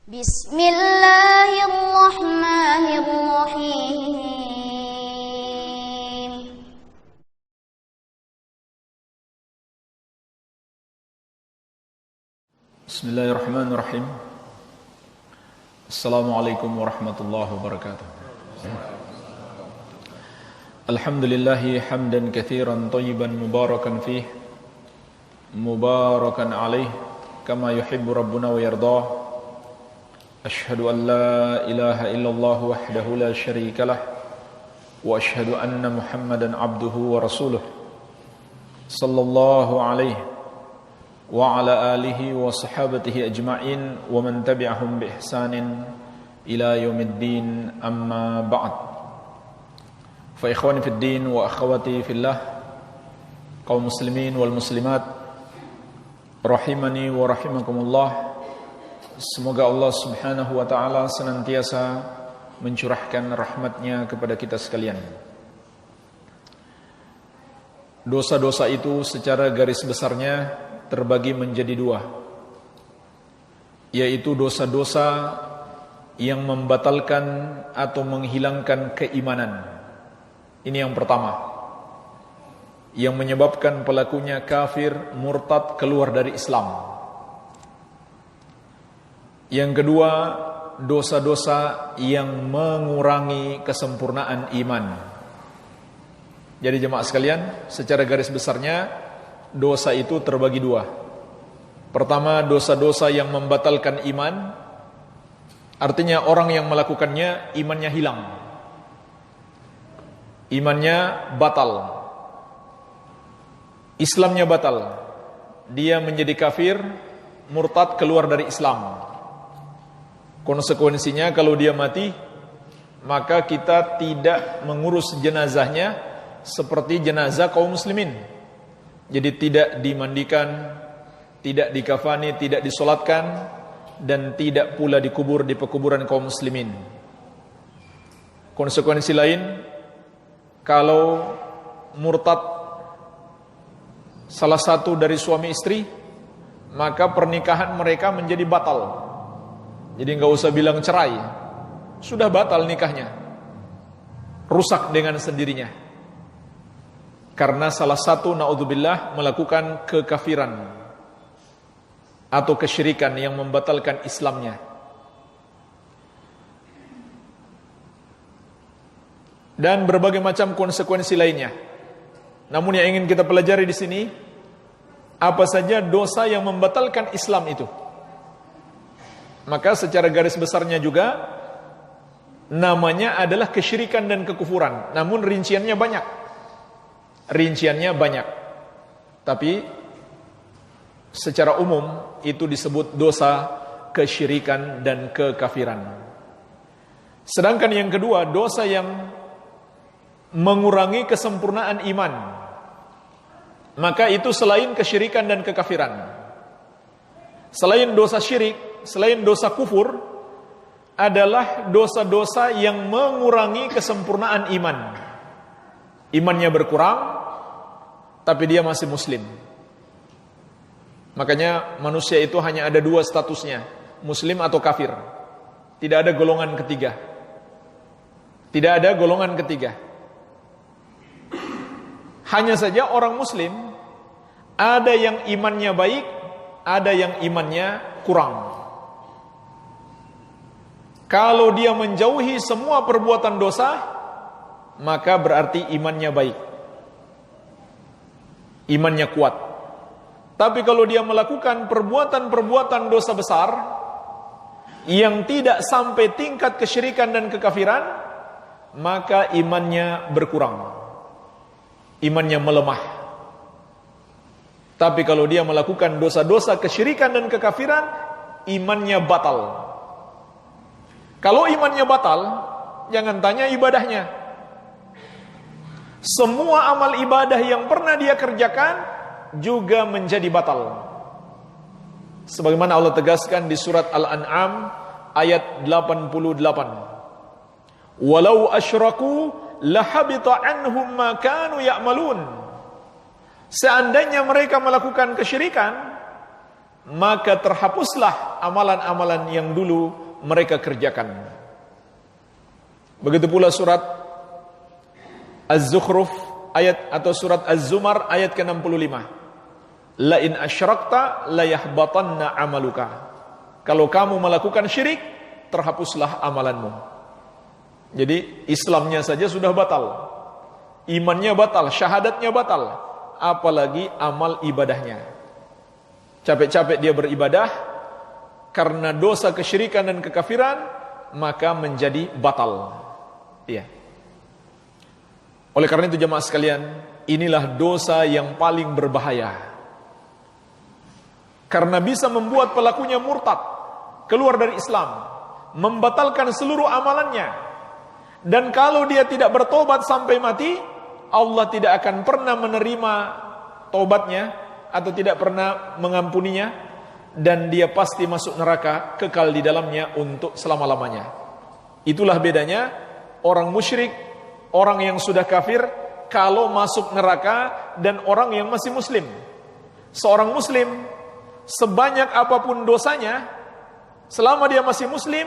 Bismillahirrahmanirrahim. Bismillahirrahmanirrahim. Assalamualaikum warahmatullahi wabarakatuh. Alhamdulillahi hamdan katsiran thayyiban mubarakan fih, mubarakan alaih kama yuhibbu rabbuna wa yardah. Ashhadu an la ilaha illallah wahdahu la syarika lah, wa ashhadu anna Muhammadan abduhu wa rasuluh sallallahu alaihi wa ala alihi wa sahabatihi ajma'in wa man tabi'ahum bi ihsanin ila yaumiddin, amma ba'd. Fa ikhwani fid din wa akhwati fillah, kaum muslimin wal muslimat rahimani wa rahimakumullah. Semoga Allah subhanahu wa ta'ala senantiasa mencurahkan rahmatnya kepada kita sekalian. Dosa-dosa itu secara garis besarnya terbagi menjadi dua, yaitu dosa-dosa yang membatalkan atau menghilangkan keimanan. Ini yang pertama, yang menyebabkan pelakunya kafir, murtad, keluar dari Islam. Yang kedua, dosa-dosa yang mengurangi kesempurnaan iman. Jadi jemaah sekalian, secara garis besarnya dosa itu terbagi dua. Pertama, dosa-dosa yang membatalkan iman, artinya orang yang melakukannya imannya hilang, imannya batal, Islamnya batal, dia menjadi kafir, murtad, keluar dari Islam. Konsekuensinya kalau dia mati, maka kita tidak mengurus jenazahnya seperti jenazah kaum muslimin. Jadi tidak dimandikan, tidak dikafani, tidak disolatkan, dan tidak pula dikubur di pekuburan kaum muslimin. Konsekuensi lain, kalau murtad salah satu dari suami istri, maka pernikahan mereka menjadi batal. Jadi enggak usah bilang cerai, sudah batal nikahnya, rusak dengan sendirinya. Karena salah satu, naudzubillah, melakukan kekafiran atau kesyirikan yang membatalkan Islamnya. Dan berbagai macam konsekuensi lainnya. Namun yang ingin kita pelajari di sini, apa saja dosa yang membatalkan Islam itu. Maka secara garis besarnya juga namanya adalah kesyirikan dan kekufuran. Namun rinciannya banyak. Tapi secara umum itu disebut dosa kesyirikan dan kekafiran. Sedangkan yang kedua, dosa yang mengurangi kesempurnaan iman, maka itu selain kesyirikan dan kekafiran, selain dosa syirik, selain dosa kufur, adalah dosa-dosa yang mengurangi kesempurnaan iman. Imannya berkurang, tapi dia masih muslim. Makanya manusia itu hanya ada dua statusnya, muslim atau kafir. Tidak ada golongan ketiga. Tidak ada golongan ketiga. Hanya saja orang muslim, ada yang imannya baik, ada yang imannya kurang. Kalau dia menjauhi semua perbuatan dosa, maka berarti imannya baik, imannya kuat. Tapi kalau dia melakukan perbuatan-perbuatan dosa besar yang tidak sampai tingkat kesyirikan dan kekafiran, maka imannya berkurang, imannya melemah. Tapi kalau dia melakukan dosa-dosa kesyirikan dan kekafiran, imannya batal. Kalau imannya batal, jangan tanya ibadahnya. Semua amal ibadah yang pernah dia kerjakan juga menjadi batal. Sebagaimana Allah tegaskan di surat Al-An'am ayat 88. Walau asyraku lahabita anhum ma kanu ya'malun. Seandainya mereka melakukan kesyirikan, maka terhapuslah amalan-amalan yang dulu mereka kerjakan. Begitu pula surat Az-Zukhruf ayat atau surat Az-Zumar ayat ke-65. La in asyrakta la yahbatanna amaluka. Kalau kamu melakukan syirik, terhapuslah amalanmu. Jadi Islamnya saja sudah batal, imannya batal, syahadatnya batal, apalagi amal ibadahnya. Capek-capek dia beribadah, karena dosa kesyirikan dan kekafiran, maka menjadi batal. Iya. Oleh karena itu jemaah sekalian, inilah dosa yang paling berbahaya. Karena bisa membuat pelakunya murtad, keluar dari Islam, membatalkan seluruh amalannya. Dan kalau dia tidak bertobat sampai mati, Allah tidak akan pernah menerima tobatnya atau tidak pernah mengampuninya, dan dia pasti masuk neraka, kekal di dalamnya untuk selama-lamanya. Itulah bedanya orang musyrik, orang yang sudah kafir kalau masuk neraka, dan orang yang masih muslim. Seorang muslim sebanyak apapun dosanya, selama dia masih muslim,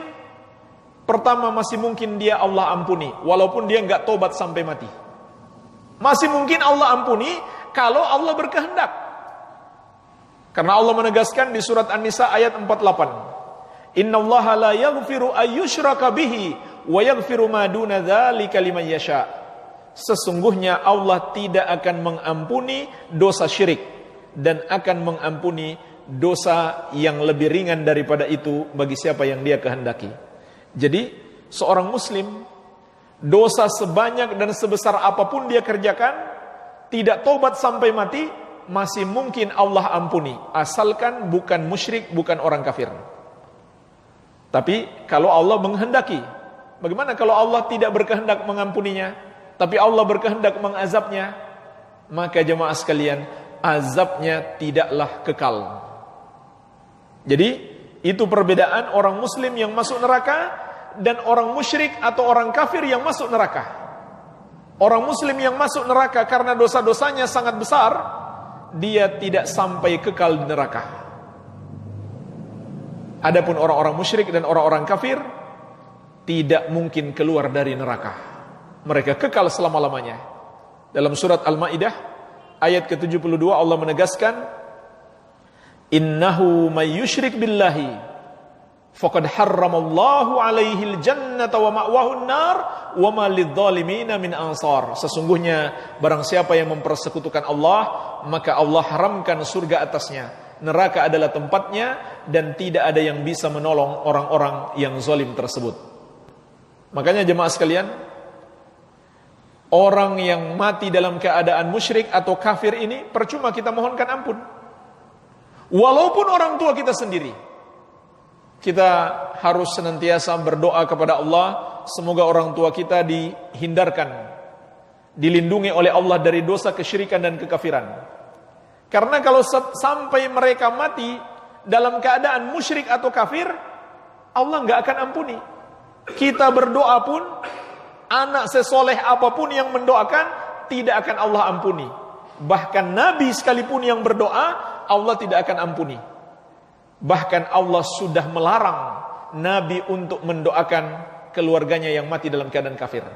pertama masih mungkin dia Allah ampuni, walaupun dia enggak tobat sampai mati. Masih mungkin Allah ampuni kalau Allah berkehendak. Karena Allah menegaskan di surat An-Nisa ayat 48. Innallaha la yaghfiru ayyushraka bihi wa yaghfiru ma duna dzalika liman yasha. Sesungguhnya Allah tidak akan mengampuni dosa syirik dan akan mengampuni dosa yang lebih ringan daripada itu bagi siapa yang dia kehendaki. Jadi seorang muslim, dosa sebanyak dan sebesar apapun dia kerjakan, tidak tobat sampai mati, masih mungkin Allah ampuni, asalkan bukan musyrik, bukan orang kafir. Tapi kalau Allah menghendaki, bagaimana kalau Allah tidak berkehendak mengampuninya, tapi Allah berkehendak mengazabnya? Maka jemaah sekalian, azabnya tidaklah kekal. Jadi itu perbedaan orang muslim yang masuk neraka dan orang musyrik atau orang kafir yang masuk neraka. Orang muslim yang masuk neraka karena dosa-dosanya sangat besar, dia tidak sampai kekal di neraka. Adapun orang-orang musyrik dan orang-orang kafir tidak mungkin keluar dari neraka. Mereka kekal selama-lamanya. Dalam surat Al-Maidah ayat ke-72 Allah menegaskan, innahu may yusyrik billahi faqad harramallahu alaihi al-jannata wa ma'wahu an-nar wa ma lidh-dhalimina min ansar. Sesungguhnya barang siapa yang mempersekutukan Allah, maka Allah haramkan surga atasnya, neraka adalah tempatnya, dan tidak ada yang bisa menolong orang-orang yang zalim tersebut. Makanya jemaah sekalian, orang yang mati dalam keadaan musyrik atau kafir ini percuma kita mohonkan ampun. Walaupun orang tua kita sendiri, kita harus senantiasa berdoa kepada Allah, semoga orang tua kita dihindarkan, dilindungi oleh Allah dari dosa kesyirikan dan kekafiran. Karena kalau sampai mereka mati dalam keadaan musyrik atau kafir, Allah nggak akan ampuni. Kita berdoa pun, anak sesoleh apapun yang mendoakan, tidak akan Allah ampuni. Bahkan Nabi sekalipun yang berdoa, Allah tidak akan ampuni. Bahkan Allah sudah melarang Nabi untuk mendoakan keluarganya yang mati dalam keadaan kafir.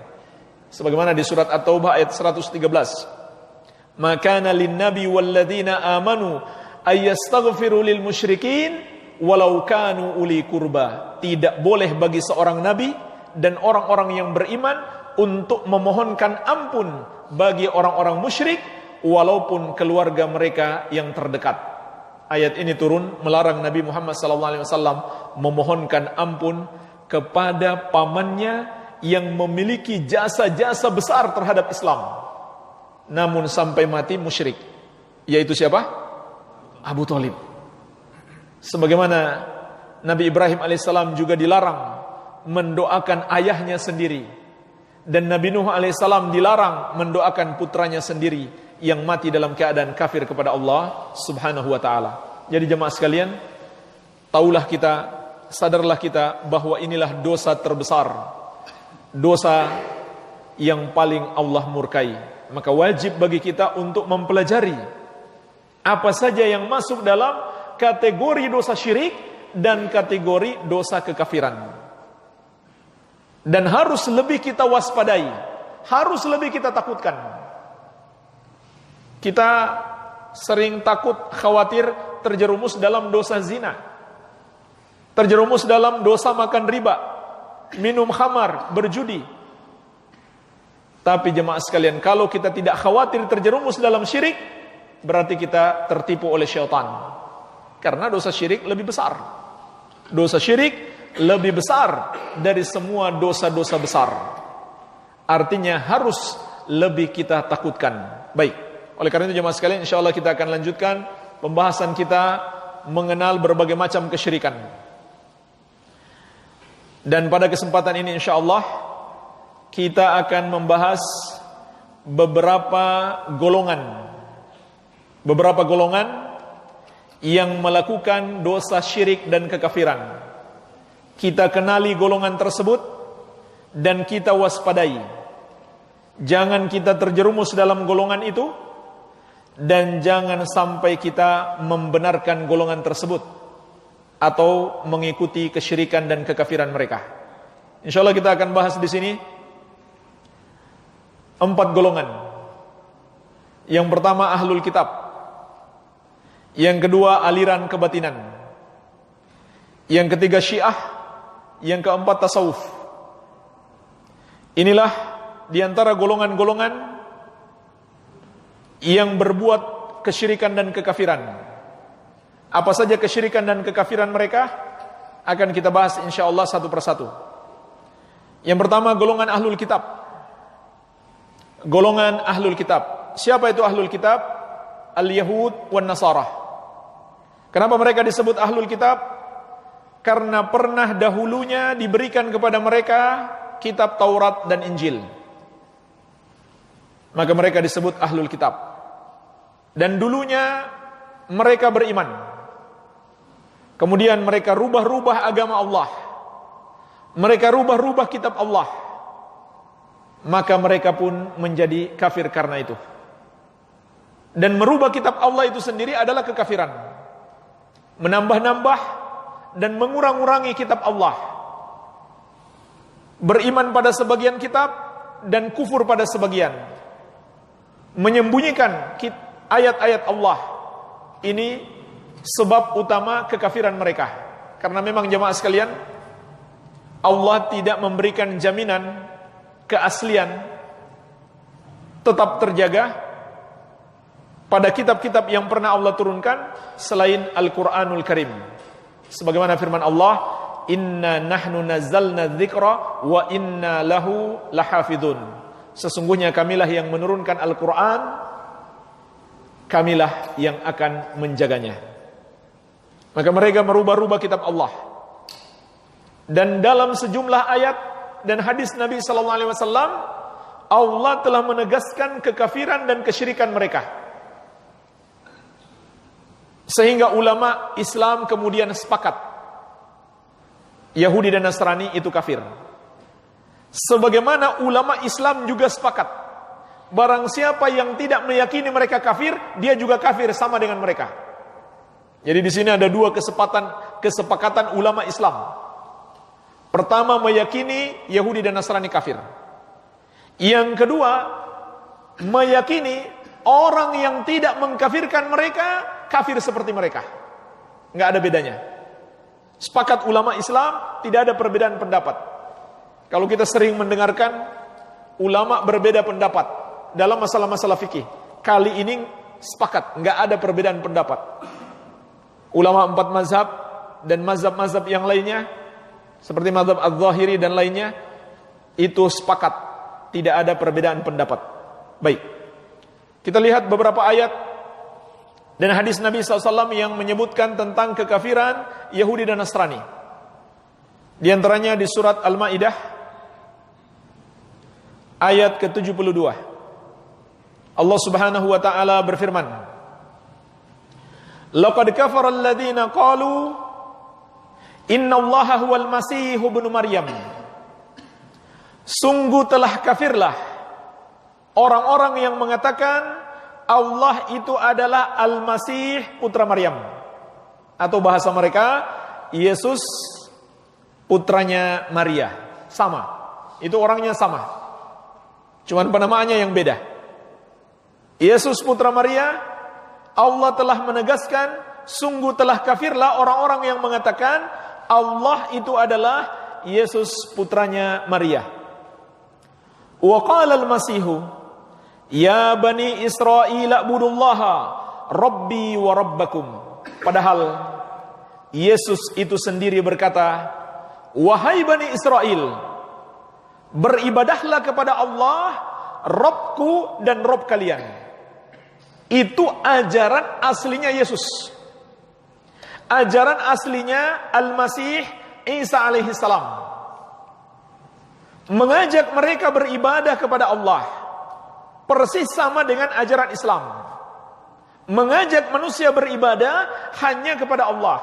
Sebagaimana di surat At-Taubah ayat 113. Makana lin-nabi walladzina amanu ayastaghfiru lil musyrikin walau kanu uli kurba. Tidak boleh bagi seorang nabi dan orang-orang yang beriman untuk memohonkan ampun bagi orang-orang musyrik walaupun keluarga mereka yang terdekat. Ayat ini turun melarang Nabi Muhammad SAW memohonkan ampun kepada pamannya yang memiliki jasa-jasa besar terhadap Islam, namun sampai mati musyrik. Yaitu siapa? Abu Thalib. Sebagaimana Nabi Ibrahim alaihissalam juga dilarang mendoakan ayahnya sendiri, dan Nabi Nuh alaihissalam dilarang mendoakan putranya sendiri yang mati dalam keadaan kafir kepada Allah subhanahu wa ta'ala. Jadi jemaah sekalian, taulah kita, sadarlah kita bahwa inilah dosa terbesar, dosa yang paling Allah murkai. Maka wajib bagi kita untuk mempelajari apa saja yang masuk dalam kategori dosa syirik dan kategori dosa kekafiran. Dan harus lebih kita waspadai, harus lebih kita takutkan. Kita sering takut, khawatir terjerumus dalam dosa zina, terjerumus dalam dosa makan riba, minum khamar, berjudi. Tapi jemaah sekalian, kalau kita tidak khawatir terjerumus dalam syirik, berarti kita tertipu oleh syaitan. Karena dosa syirik lebih besar. Dosa syirik lebih besar dari semua dosa-dosa besar. Artinya harus lebih kita takutkan. Baik, oleh karena itu jemaah sekalian, insyaallah kita akan lanjutkan pembahasan kita mengenal berbagai macam kesyirikan. Dan pada kesempatan ini insyaallah kita akan membahas beberapa golongan yang melakukan dosa syirik dan kekafiran. Kita kenali golongan tersebut dan kita waspadai. Jangan kita terjerumus dalam golongan itu, dan jangan sampai kita membenarkan golongan tersebut atau mengikuti kesyirikan dan kekafiran mereka. Insyaallah kita akan bahas di sini 4 golongan. Yang pertama ahlul kitab, yang kedua aliran kebatinan, yang ketiga syiah, yang keempat tasawuf. Inilah diantara golongan-golongan yang berbuat kesyirikan dan kekafiran. Apa saja kesyirikan dan kekafiran mereka akan kita bahas insyaallah satu persatu. Yang pertama golongan ahlul kitab. Golongan ahlul kitab. Siapa itu ahlul kitab? Al-Yahud wan Nasara. Kenapa mereka disebut ahlul kitab? Karena pernah dahulunya diberikan kepada mereka kitab Taurat dan Injil. Maka mereka disebut ahlul kitab. Dan dulunya mereka beriman. Kemudian mereka rubah-rubah agama Allah. Mereka rubah-rubah kitab Allah. Maka mereka pun menjadi kafir karena itu. Dan merubah kitab Allah itu sendiri adalah kekafiran. Menambah-nambah dan mengurang-urangi kitab Allah. Beriman pada sebagian kitab dan kufur pada sebagian. Menyembunyikan ayat-ayat Allah. Ini sebab utama kekafiran mereka. Karena memang jemaah sekalian, Allah tidak memberikan jaminan keaslian tetap terjaga pada kitab-kitab yang pernah Allah turunkan selain Al-Quranul Karim. Sebagaimana firman Allah, Inna nahnu nazzalna dzikra wa inna lahu lahafidun. Sesungguhnya kamilah yang menurunkan Al-Quran, kamilah yang akan menjaganya. Maka mereka merubah-rubah kitab Allah. Dan dalam sejumlah ayat dan hadis Nabi SAW, Allah telah menegaskan kekafiran dan kesyirikan mereka. Sehingga ulama Islam kemudian sepakat, Yahudi dan Nasrani itu kafir. Sebagaimana ulama Islam juga sepakat, barang siapa yang tidak meyakini mereka kafir, dia juga kafir sama dengan mereka. Jadi di sini ada 2 kesepakatan ulama Islam. Pertama, meyakini Yahudi dan Nasrani kafir. Yang kedua, meyakini orang yang tidak mengkafirkan mereka kafir seperti mereka. Nggak ada bedanya. Sepakat ulama Islam, tidak ada perbedaan pendapat. Kalau kita sering mendengarkan ulama berbeda pendapat dalam masalah-masalah fikih, kali ini sepakat, nggak ada perbedaan pendapat. Ulama 4 mazhab dan mazhab-mazhab yang lainnya, seperti mazhab Az-Zahiri dan lainnya, itu sepakat, tidak ada perbedaan pendapat. Baik, kita lihat beberapa ayat dan hadis Nabi SAW yang menyebutkan tentang kekafiran Yahudi dan Nasrani. Di antaranya di surat Al-Maidah ayat ke-72. Allah Subhanahu wa taala berfirman, Laqad kafara alladziina qalu innallaha huwal masih ibnu Maryam. Sungguh telah kafirlah orang-orang yang mengatakan Allah itu adalah Al-Masih putra Maryam. Atau bahasa mereka, Yesus putranya Maria. Sama. Itu orangnya sama. Cuman penamaannya yang beda. Yesus putra Maria, Allah telah menegaskan, sungguh telah kafirlah orang-orang yang mengatakan Allah itu adalah Yesus putranya Maria. Wa qala al-Masihu, ya bani Israil a'budullaha rabbi wa rabbakum. Padahal Yesus itu sendiri berkata, wahai bani Israel, beribadahlah kepada Allah, Rabbku dan Rabb kalian. Itu ajaran aslinya Yesus. Ajaran aslinya Al-Masih Isa alaihi salam. Mengajak mereka beribadah kepada Allah. Persis sama dengan ajaran Islam. Mengajak manusia beribadah hanya kepada Allah.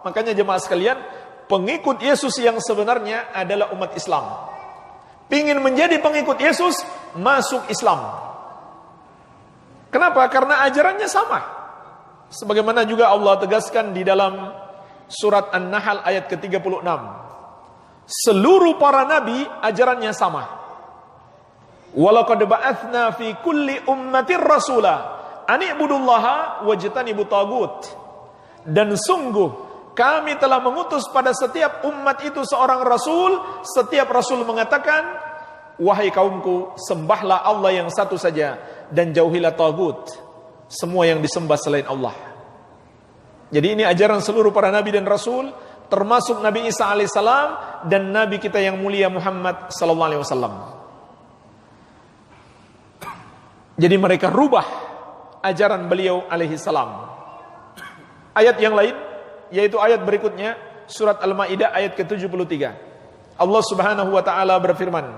Makanya jemaah sekalian, pengikut Yesus yang sebenarnya adalah umat Islam. Pingin menjadi pengikut Yesus, masuk Islam. Kenapa? Karena ajarannya sama. Sebagaimana juga Allah tegaskan di dalam surat An-Nahl ayat ke-36. Seluruh para nabi ajarannya sama. Walaqad ba'atsna fi kulli ummatir rasula an i'budullaha wajtanibut tagut. Dan sungguh kami telah mengutus pada setiap umat itu seorang rasul. Setiap rasul mengatakan, wahai kaumku, sembahlah Allah yang satu saja dan jauhilah tagut, semua yang disembah selain Allah. Jadi ini ajaran seluruh para nabi dan rasul, termasuk Nabi Isa alaihissalam dan Nabi kita yang mulia Muhammad sallallahu alaihi wasallam. Jadi mereka rubah ajaran beliau alaihissalam. Ayat yang lain, yaitu ayat berikutnya, surat Al-Maidah ayat ke-73. Allah Subhanahu wa taala berfirman,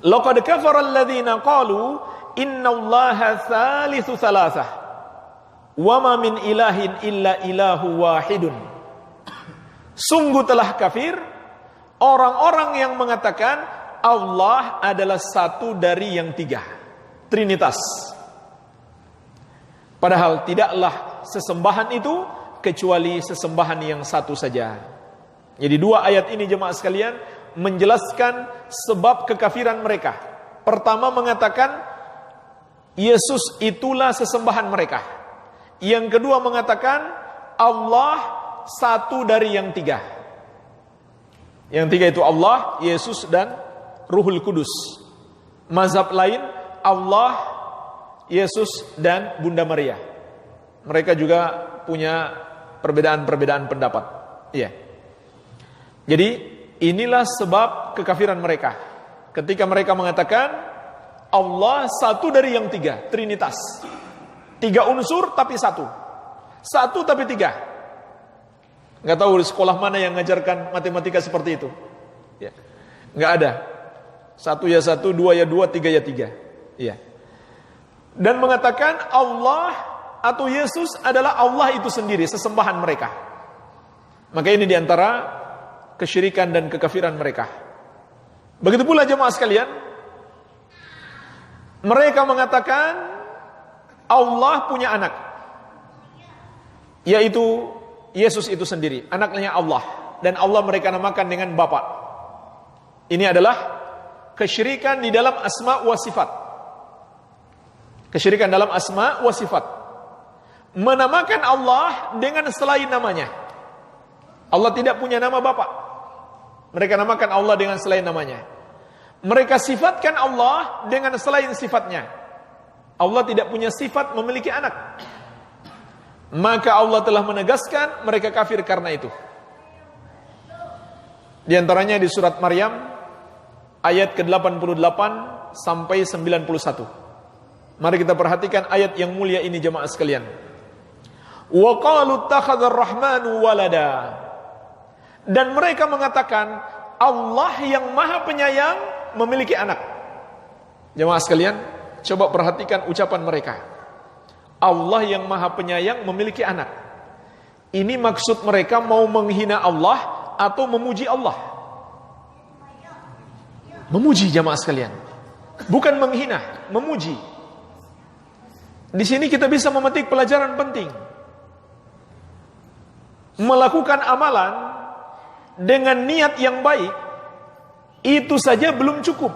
laqad kafara alladziina qalu innallaha tsalitsu tsalatsah wa ma min ilahin illa ilahu wahidun. Sungguh telah kafir orang-orang yang mengatakan Allah adalah satu dari yang tiga, Trinitas. Padahal tidaklah sesembahan itu kecuali sesembahan yang satu saja. Jadi dua ayat ini jemaah sekalian menjelaskan sebab kekafiran mereka. Pertama mengatakan Yesus itulah sesembahan mereka. Yang kedua mengatakan Allah satu dari yang tiga. Yang tiga itu Allah, Yesus dan Ruhul Kudus. Mazhab lain Allah, Yesus dan Bunda Maria. Mereka juga punya perbedaan-perbedaan pendapat. Iya. Jadi inilah sebab kekafiran mereka. Ketika mereka mengatakan Allah satu dari yang tiga, Trinitas. Tiga unsur tapi satu. Satu tapi tiga. Nggak tahu di sekolah mana yang mengajarkan matematika seperti itu. Ya. Nggak ada. Satu ya satu, dua ya dua, tiga ya tiga. Ya. Dan mengatakan Allah atau Yesus adalah Allah itu sendiri, sesembahan mereka. Maka ini diantara kesyirikan dan kekafiran mereka. Begitu pula jemaah sekalian, mereka mengatakan Allah punya anak, yaitu Yesus itu sendiri, anaknya Allah, dan Allah mereka namakan dengan Bapa. Ini adalah kesyirikan di dalam asma wa sifat. Kesyirikan dalam asma wa sifat. Menamakan Allah dengan selain namanya. Allah tidak punya nama Bapa. Mereka namakan Allah dengan selain namanya. Mereka sifatkan Allah dengan selain sifatnya. Allah tidak punya sifat memiliki anak. Maka Allah telah menegaskan mereka kafir karena itu. Di antaranya di surat Maryam ayat ke-88 sampai 91. Mari kita perhatikan ayat yang mulia ini jemaah sekalian. Wa qalu ittakhadhar rahmanu walada. Dan mereka mengatakan Allah yang Maha Penyayang memiliki anak. Jemaah sekalian, coba perhatikan ucapan mereka. Allah yang Maha Penyayang memiliki anak. Ini maksud mereka mau menghina Allah atau memuji Allah? Memuji jemaah sekalian. Bukan menghina, memuji. Di sini kita bisa memetik pelajaran penting. melakukan amalan dengan niat yang baik, itu saja belum cukup.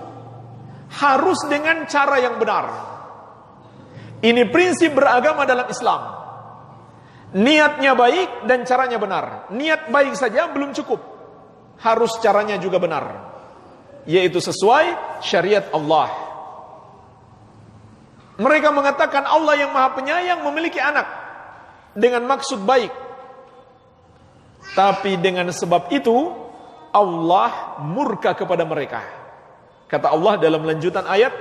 Harus dengan cara yang benar. Ini prinsip beragama dalam Islam. Niatnya baik dan caranya benar. Niat baik saja belum cukup. Harus caranya juga benar, yaitu sesuai syariat Allah. Mereka mengatakan Allah yang Maha Penyayang memiliki anak dengan maksud baik. Tapi dengan sebab itu Allah murka kepada mereka. Kata Allah dalam lanjutan ayat,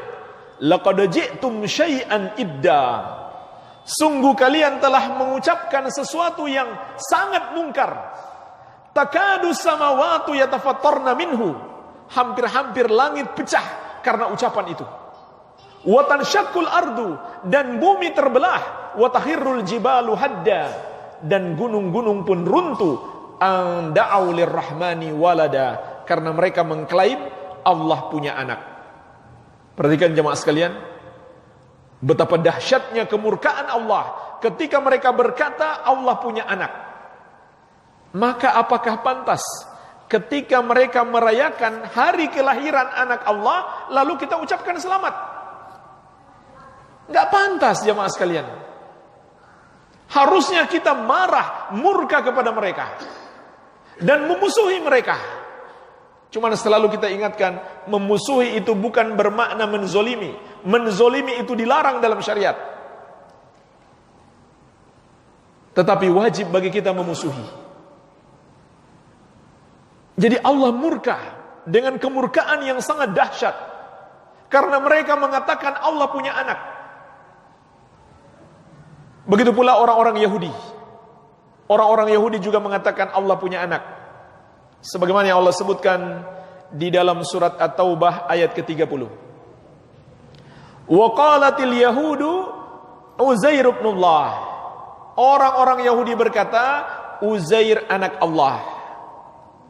laqad ji'tum syai'an idda. Sungguh kalian telah mengucapkan sesuatu yang sangat mungkar. Takadu samawatu yatafattarna minhu. Hampir-hampir langit pecah karena ucapan itu. Wa tanshaqqul ardu, dan bumi terbelah. Wa tahirrul jibalu hadda, dan gunung-gunung pun runtuh. An da'au lirrahmani walada, karena mereka mengklaim Allah punya anak. Perhatikan jemaah sekalian, betapa dahsyatnya kemurkaan Allah ketika mereka berkata Allah punya anak. Maka apakah pantas ketika mereka merayakan hari kelahiran anak Allah lalu kita ucapkan selamat? Enggak pantas jemaah sekalian. Harusnya kita marah, murka kepada mereka dan memusuhi mereka. Cuman selalu kita ingatkan, memusuhi itu bukan bermakna menzolimi. Menzolimi itu dilarang dalam syariat. Tetapi wajib bagi kita memusuhi. Jadi Allah murka dengan kemurkaan yang sangat dahsyat. Karena mereka mengatakan Allah punya anak. Begitu pula orang-orang Yahudi. Orang-orang Yahudi juga mengatakan Allah punya anak. Sebagaimana yang Allah sebutkan di dalam surat At-Taubah ayat ke-30. Wa qalatil yahudu Uzair ibnullah. Orang-orang Yahudi berkata Uzair anak Allah.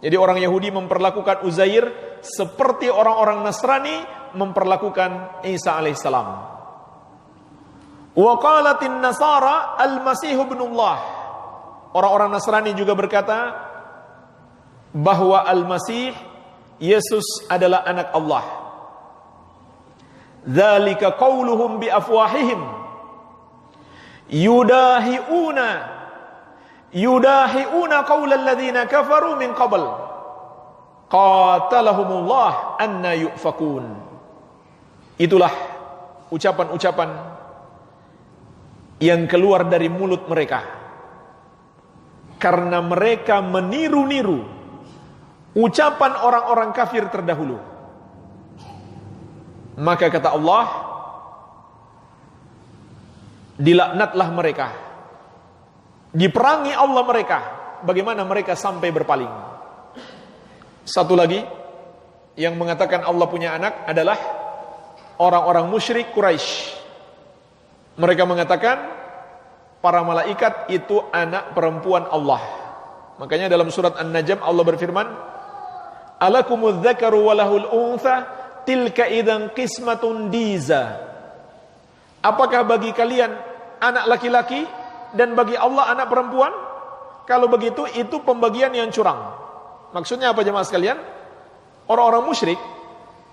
Jadi orang Yahudi memperlakukan Uzair seperti orang-orang Nasrani memperlakukan Isa alaihissalam. Wa qalatin nasara al-masih ibnullah. Orang-orang Nasrani juga berkata bahwa Al-Masih, Yesus adalah anak Allah. Dzalika qauluhum bi afwahihim yudahiuna qaulal ladzina kafaru min qabl qatalahumullah anna yufakun. Itulah ucapan-ucapan yang keluar dari mulut mereka karena mereka meniru-niru ucapan orang-orang kafir terdahulu. Maka kata Allah, dilaknatlah mereka, diperangi Allah mereka. Bagaimana mereka sampai berpaling? Satu lagi yang mengatakan Allah punya anak adalah orang-orang musyrik Quraisy. Mereka mengatakan para malaikat itu anak perempuan Allah. Makanya dalam surat An-Najm Allah berfirman, alakumudz dzakaru walahul untha tilka idzan qismatun diza. Apakah bagi kalian anak laki-laki dan bagi Allah anak perempuan? Kalau begitu itu pembagian yang curang. Maksudnya apa jemaah sekalian? Orang-orang musyrik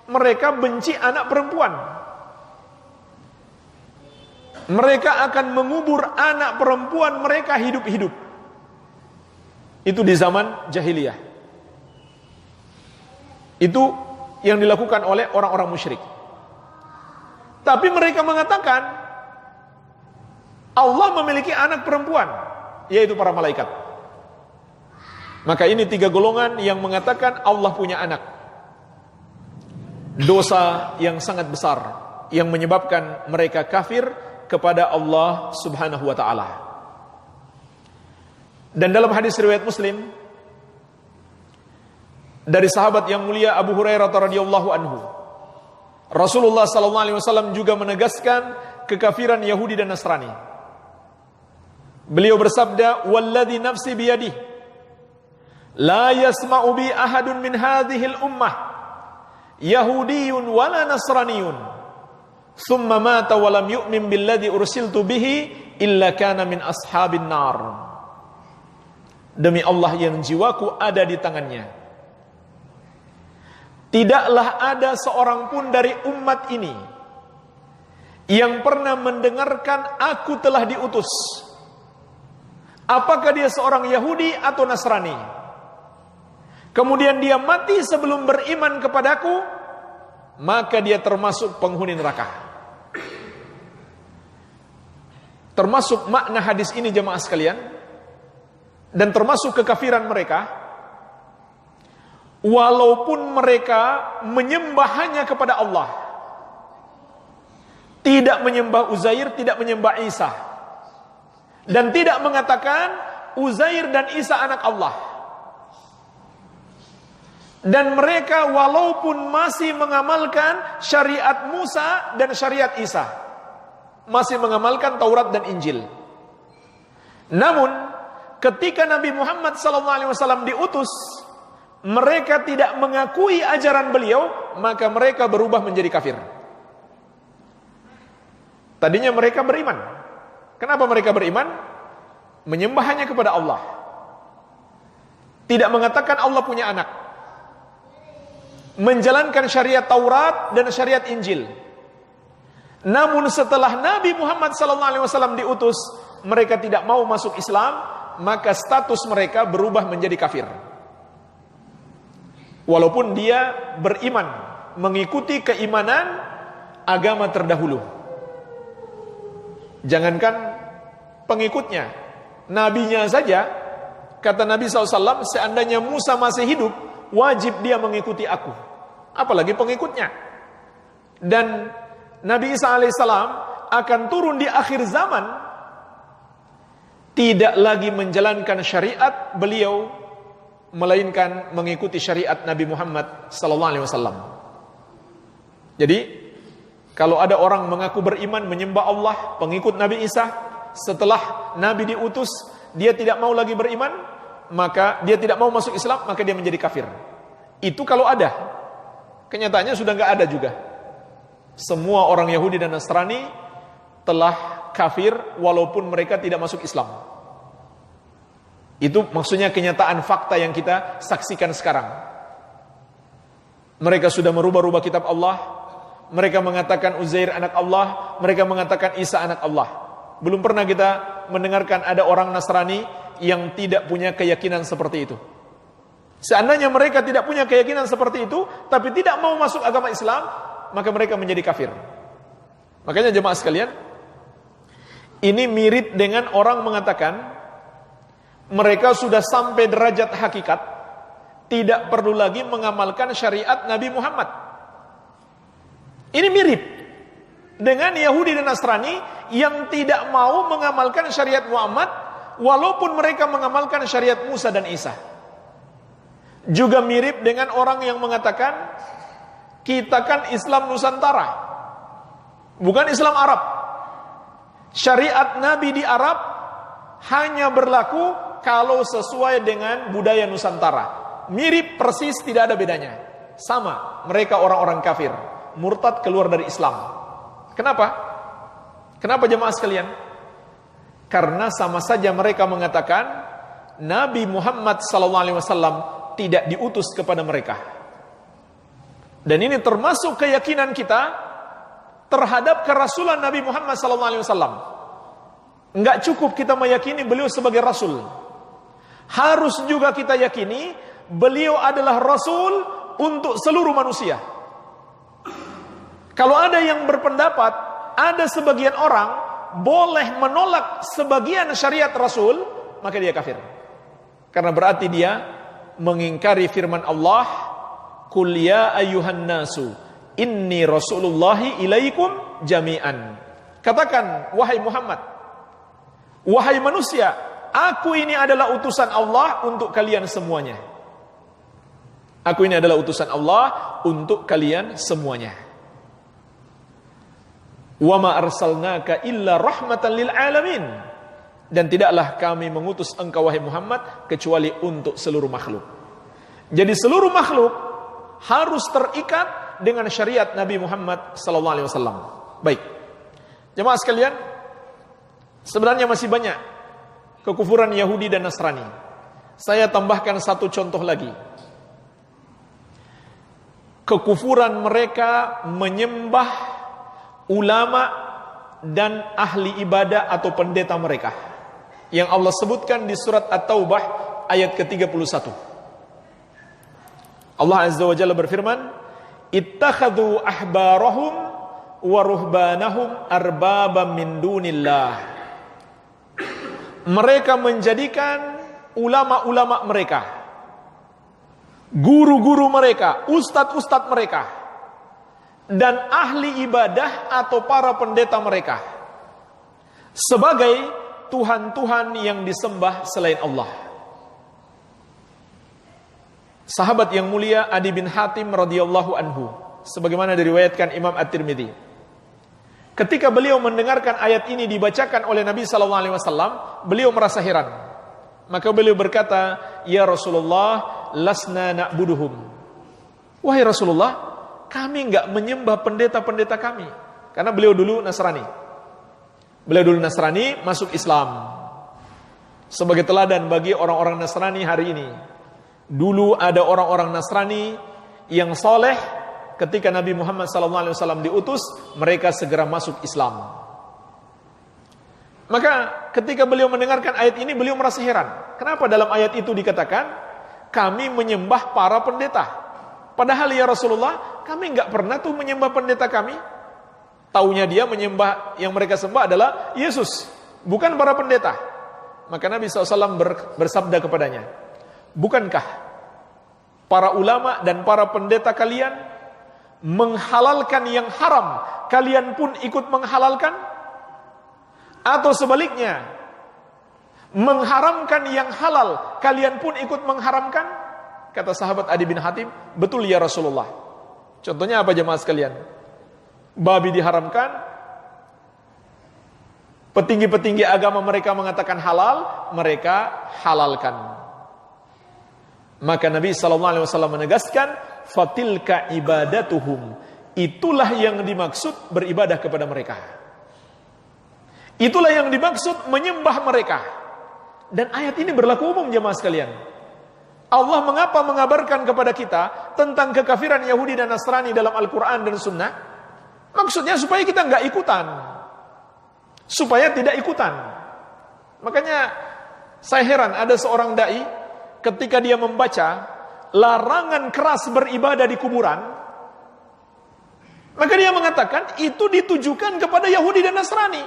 mereka benci anak perempuan. Mereka akan mengubur anak perempuan mereka hidup-hidup. Itu di zaman jahiliyah. Itu yang dilakukan oleh orang-orang musyrik. Tapi mereka mengatakan Allah memiliki anak perempuan, yaitu para malaikat. Maka ini 3 golongan yang mengatakan Allah punya anak. Dosa yang sangat besar yang menyebabkan mereka kafir kepada Allah Subhanahu wa taala. Dan dalam hadis riwayat Muslim dari sahabat yang mulia Abu Hurairah radhiyallahu anhu, Rasulullah sallallahu alaihi wasallam juga menegaskan kekafiran Yahudi dan Nasrani. Beliau bersabda, "Walladzi nafsi biyadihi la yasma'u bi ahadun min hadhil ummah Yahudiyyun wala Nasraniyyun thumma mata wa lam yu'min billadzi ursiltu bihi illa kana min ashabin nar." demi Allah yang jiwaku ada di tangannya, tidaklah ada seorang pun dari umat ini yang pernah mendengarkan aku telah diutus, apakah dia seorang Yahudi atau Nasrani, kemudian dia mati sebelum beriman kepadaku, maka dia termasuk penghuni neraka. Termasuk makna hadis ini jemaah sekalian, dan termasuk kekafiran mereka, walaupun mereka menyembah hanya kepada Allah, tidak menyembah Uzair, tidak menyembah Isa, dan tidak mengatakan Uzair dan Isa anak Allah. Dan mereka walaupun masih mengamalkan syariat Musa dan syariat Isa, masih mengamalkan Taurat dan Injil, namun ketika Nabi Muhammad SAW diutus, mereka tidak mengakui ajaran beliau, maka mereka berubah menjadi kafir. Tadinya mereka beriman. Kenapa mereka beriman? Menyembah hanya kepada Allah, tidak mengatakan Allah punya anak, menjalankan syariat Taurat dan syariat Injil. Namun setelah Nabi Muhammad SAW diutus, mereka tidak mau masuk Islam, maka status mereka berubah menjadi kafir. Walaupun dia beriman, mengikuti keimanan agama terdahulu. Jangankan pengikutnya, nabinya saja, kata Nabi SAW, seandainya Musa masih hidup, wajib dia mengikuti aku, apalagi pengikutnya. Dan Nabi Isa alaihissalam akan turun di akhir zaman, tidak lagi menjalankan syariat beliau, melainkan mengikuti syariat Nabi Muhammad SAW. Jadi, kalau ada orang mengaku beriman, menyembah Allah, pengikut Nabi Isa, setelah Nabi diutus, dia tidak mau lagi beriman, maka dia tidak mau masuk Islam, maka dia menjadi kafir. Itu kalau ada. Kenyataannya sudah nggak ada juga. Semua orang Yahudi dan Nasrani telah kafir walaupun mereka tidak masuk Islam. Itu maksudnya kenyataan fakta yang kita saksikan sekarang. Mereka sudah merubah-rubah kitab Allah. Mereka mengatakan Uzair anak Allah, mereka mengatakan Isa anak Allah. Belum pernah kita mendengarkan ada orang Nasrani yang tidak punya keyakinan seperti itu. Seandainya mereka tidak punya keyakinan seperti itu, tapi tidak mau masuk agama Islam, maka mereka menjadi kafir. Makanya jemaah sekalian, ini mirip dengan orang mengatakan mereka sudah sampai derajat hakikat, tidak perlu lagi mengamalkan syariat Nabi Muhammad. Ini mirip dengan Yahudi dan Nasrani yang tidak mau mengamalkan syariat Muhammad, walaupun mereka mengamalkan syariat Musa dan Isa. Juga mirip dengan orang yang mengatakan kita kan Islam Nusantara, bukan Islam Arab. Syariat Nabi di Arab hanya berlaku kalau sesuai dengan budaya Nusantara. Mirip persis, tidak ada bedanya. Sama, mereka orang-orang kafir, murtad, keluar dari Islam. Kenapa? Kenapa jemaah sekalian? Karena sama saja mereka mengatakan Nabi Muhammad SAW tidak diutus kepada mereka. Dan ini termasuk keyakinan kita terhadap kerasulan Nabi Muhammad SAW. Enggak cukup kita meyakini beliau sebagai rasul, harus juga kita yakini beliau adalah rasul untuk seluruh manusia. Kalau ada yang berpendapat ada sebagian orang boleh menolak sebagian syariat rasul, maka dia kafir. Karena berarti dia mengingkari firman Allah, "Qul ya ayyuhan nasu inni rasulullahi ilaikum jami'an." Katakan, wahai Muhammad, wahai manusia, aku ini adalah utusan Allah untuk kalian semuanya. Aku ini adalah utusan Allah untuk kalian semuanya. Wa ma arsalnaka illa rahmatan lil alamin. Dan tidaklah kami mengutus engkau wahai Muhammad kecuali untuk seluruh makhluk. Jadi seluruh makhluk harus terikat dengan syariat Nabi Muhammad sallallahu alaihi wasallam. Baik. Jemaah sekalian, sebenarnya masih banyak kekufuran Yahudi dan Nasrani. Saya tambahkan satu contoh lagi. Kekufuran mereka menyembah ulama dan ahli ibadah atau pendeta mereka, yang Allah sebutkan di surat At-Taubah ayat ke-31. Allah Azza wa Jalla berfirman, ittakhadhu ahbarahum wa ruhbanahum arbabam min dunillah. Mereka menjadikan ulama-ulama mereka, guru-guru mereka, ustadz-ustadz mereka, dan ahli ibadah atau para pendeta mereka sebagai Tuhan-Tuhan yang disembah selain Allah. Sahabat yang mulia Adi bin Hatim radhiyallahu anhu, sebagaimana diriwayatkan Imam At-Tirmidzi, ketika beliau mendengarkan ayat ini dibacakan oleh Nabi SAW, beliau merasa heran. Maka beliau berkata, ya Rasulullah, lasna na'buduhum. Wahai Rasulullah, kami enggak menyembah pendeta-pendeta kami. Karena beliau dulu Nasrani. Beliau dulu Nasrani, masuk Islam. Sebagai teladan bagi orang-orang Nasrani hari ini. Dulu ada orang-orang Nasrani yang soleh, ketika Nabi Muhammad SAW diutus, mereka segera masuk Islam. Maka ketika beliau mendengarkan ayat ini, beliau merasa heran. Kenapa dalam ayat itu dikatakan, kami menyembah para pendeta? Padahal ya Rasulullah, kami enggak pernah tuh menyembah pendeta kami. Taunya dia menyembah, yang mereka sembah adalah Yesus, bukan para pendeta. Maka Nabi SAW bersabda kepadanya, bukankah para ulama dan para pendeta kalian menghalalkan yang haram, kalian pun ikut menghalalkan? Atau sebaliknya, mengharamkan yang halal, kalian pun ikut mengharamkan? Kata sahabat Adi bin Hatim, betul ya Rasulullah. Contohnya apa jemaah sekalian? Babi diharamkan, petinggi-petinggi agama mereka mengatakan halal, mereka halalkan. Maka Nabi SAW menegaskan, fatilka ibadatuhum, itulah yang dimaksud beribadah kepada mereka. Itulah yang dimaksud menyembah mereka. Dan ayat ini berlaku umum jemaah sekalian. Allah mengapa mengabarkan kepada kita tentang kekafiran Yahudi dan Nasrani dalam Al-Quran dan Sunnah? Maksudnya supaya kita nggak ikutan, supaya tidak ikutan. Makanya saya heran ada seorang dai ketika dia membaca larangan keras beribadah di kuburan, maka dia mengatakan itu ditujukan kepada Yahudi dan Nasrani,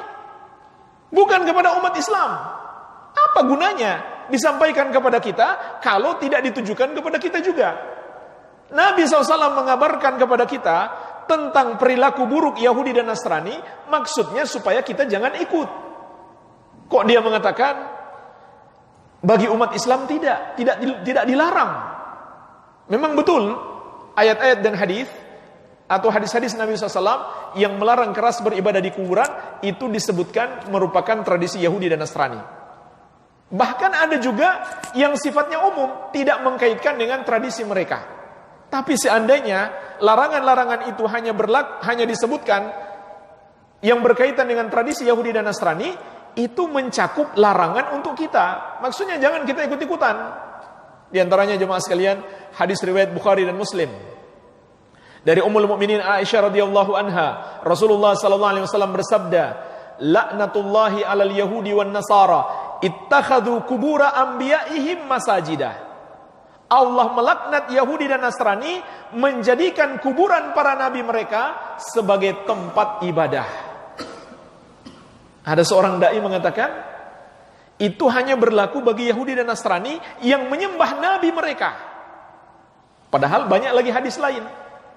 bukan kepada umat Islam. Apa gunanya disampaikan kepada kita kalau tidak ditujukan kepada kita juga? Nabi SAW mengabarkan kepada kita tentang perilaku buruk Yahudi dan Nasrani, maksudnya supaya kita jangan ikut. Kok dia mengatakan bagi umat Islam tidak dilarang? Memang betul ayat-ayat dan hadis atau hadis-hadis Nabi SAW yang melarang keras beribadah di kuburan itu disebutkan merupakan tradisi Yahudi dan Nasrani. Bahkan ada juga yang sifatnya umum, tidak mengkaitkan dengan tradisi mereka. Tapi seandainya larangan-larangan itu hanya disebutkan yang berkaitan dengan tradisi Yahudi dan Nasrani, itu mencakup larangan untuk kita. Maksudnya jangan kita ikut-ikutan. Di antaranya jemaah sekalian, hadis riwayat Bukhari dan Muslim. Dari Ummul Mukminin Aisyah radhiyallahu anha, Rasulullah sallallahu alaihi wasallam bersabda, "Laknatullahi 'alal yahudi wan nasara, ittakhadhu qubura anbiya'ihim masajidah." Allah melaknat Yahudi dan Nasrani menjadikan kuburan para nabi mereka sebagai tempat ibadah. Ada seorang dai mengatakan, itu hanya berlaku bagi Yahudi dan Nasrani yang menyembah nabi mereka. Padahal banyak lagi hadis lain,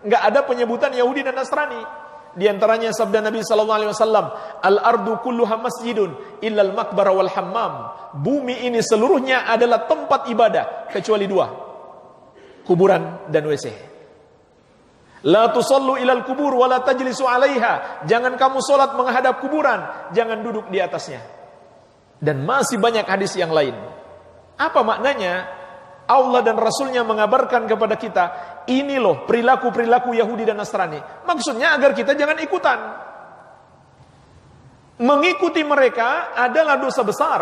enggak ada penyebutan Yahudi dan Nasrani. Di antaranya sabda Nabi SAW, al-ardu kulluha masjidun illal maqbara wal hammam. Bumi ini seluruhnya adalah tempat ibadah kecuali dua, kuburan dan WC. La tusallu ilal kubur wa la tajlisu alaiha. Jangan kamu solat menghadap kuburan, jangan duduk di atasnya. Dan masih banyak hadis yang lain. Apa maknanya? Allah dan Rasulnya mengabarkan kepada kita, ini loh perilaku-perilaku Yahudi dan Nasrani. Maksudnya agar kita jangan ikutan. Mengikuti mereka adalah dosa besar.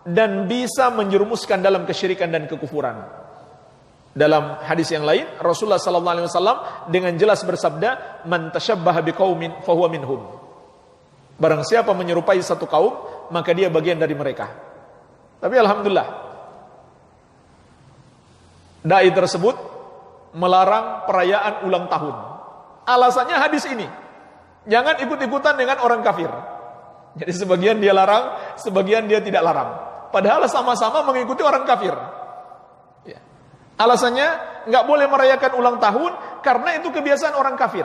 dan bisa menjerumuskan dalam kesyirikan dan kekufuran. Dalam hadis yang lain, Rasulullah sallallahu alaihi wasallam dengan jelas bersabda, "Man tashabbaha biqaumin fahuwa minhum." Barang siapa menyerupai satu kaum, maka dia bagian dari mereka. Tapi alhamdulillah, dai tersebut melarang perayaan ulang tahun. Alasannya hadis ini. Jangan ikut-ikutan dengan orang kafir. Jadi sebagian dia larang, sebagian dia tidak larang. Padahal sama-sama mengikuti orang kafir. Ya. Alasannya nggak boleh merayakan ulang tahun karena itu kebiasaan orang kafir.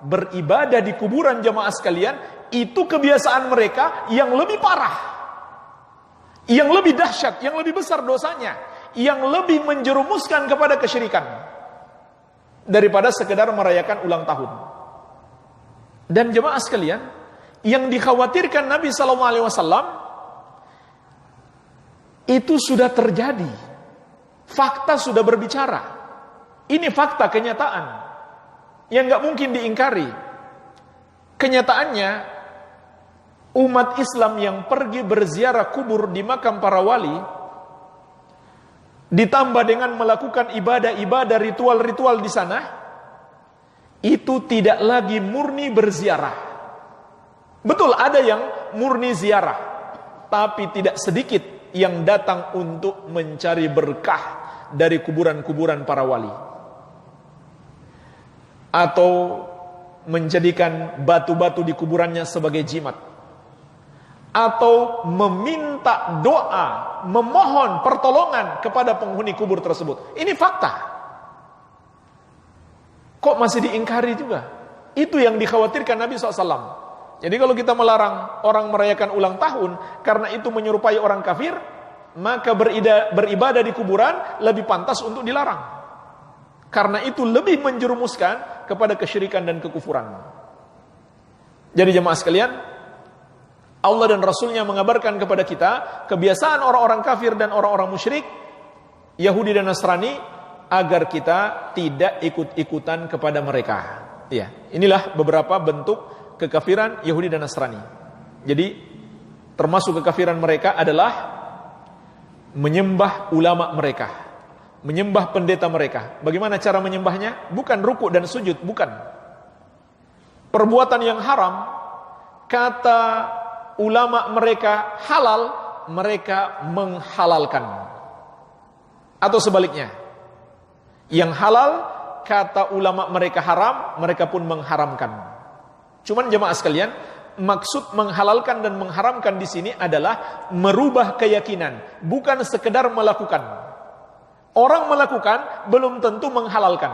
Beribadah di kuburan jamaah sekalian, itu kebiasaan mereka yang lebih parah, yang lebih dahsyat, yang lebih besar dosanya, yang lebih menjerumuskan kepada kesyirikan daripada sekedar merayakan ulang tahun. Dan jemaah sekalian, yang dikhawatirkan Nabi SAW itu sudah terjadi. Fakta sudah berbicara. Ini fakta, kenyataan yang nggak mungkin diingkari. Kenyataannya, umat Islam yang pergi berziarah kubur di makam para wali, ditambah dengan melakukan ibadah-ibadah, ritual-ritual di sana, itu tidak lagi murni berziarah. Betul, ada yang murni ziarah, tapi tidak sedikit yang datang untuk mencari berkah dari kuburan-kuburan para wali, atau menjadikan batu-batu di kuburannya sebagai jimat, atau meminta doa, memohon pertolongan kepada penghuni kubur tersebut. Ini fakta. Kok masih diingkari juga? Itu yang dikhawatirkan Nabi SAW. Jadi kalau kita melarang orang merayakan ulang tahun karena itu menyerupai orang kafir, maka beribadah di kuburan lebih pantas untuk dilarang. Karena itu lebih menjerumuskan kepada kesyirikan dan kekufuran. Jadi jemaah sekalian, Allah dan Rasulnya mengabarkan kepada kita kebiasaan orang-orang kafir dan orang-orang musyrik, Yahudi dan Nasrani, agar kita tidak ikut-ikutan kepada mereka. Ya, inilah beberapa bentuk kekafiran Yahudi dan Nasrani. Jadi termasuk kekafiran mereka adalah menyembah ulama mereka, menyembah pendeta mereka. Bagaimana cara menyembahnya? Bukan rukuk dan sujud, bukan. Perbuatan yang haram, kata ulama mereka halal, mereka menghalalkan. Atau sebaliknya, yang halal, kata ulama mereka haram, mereka pun mengharamkan. Cuman jemaah sekalian, maksud menghalalkan dan mengharamkan di sini adalah merubah keyakinan, bukan sekedar melakukan. Orang melakukan belum tentu menghalalkan.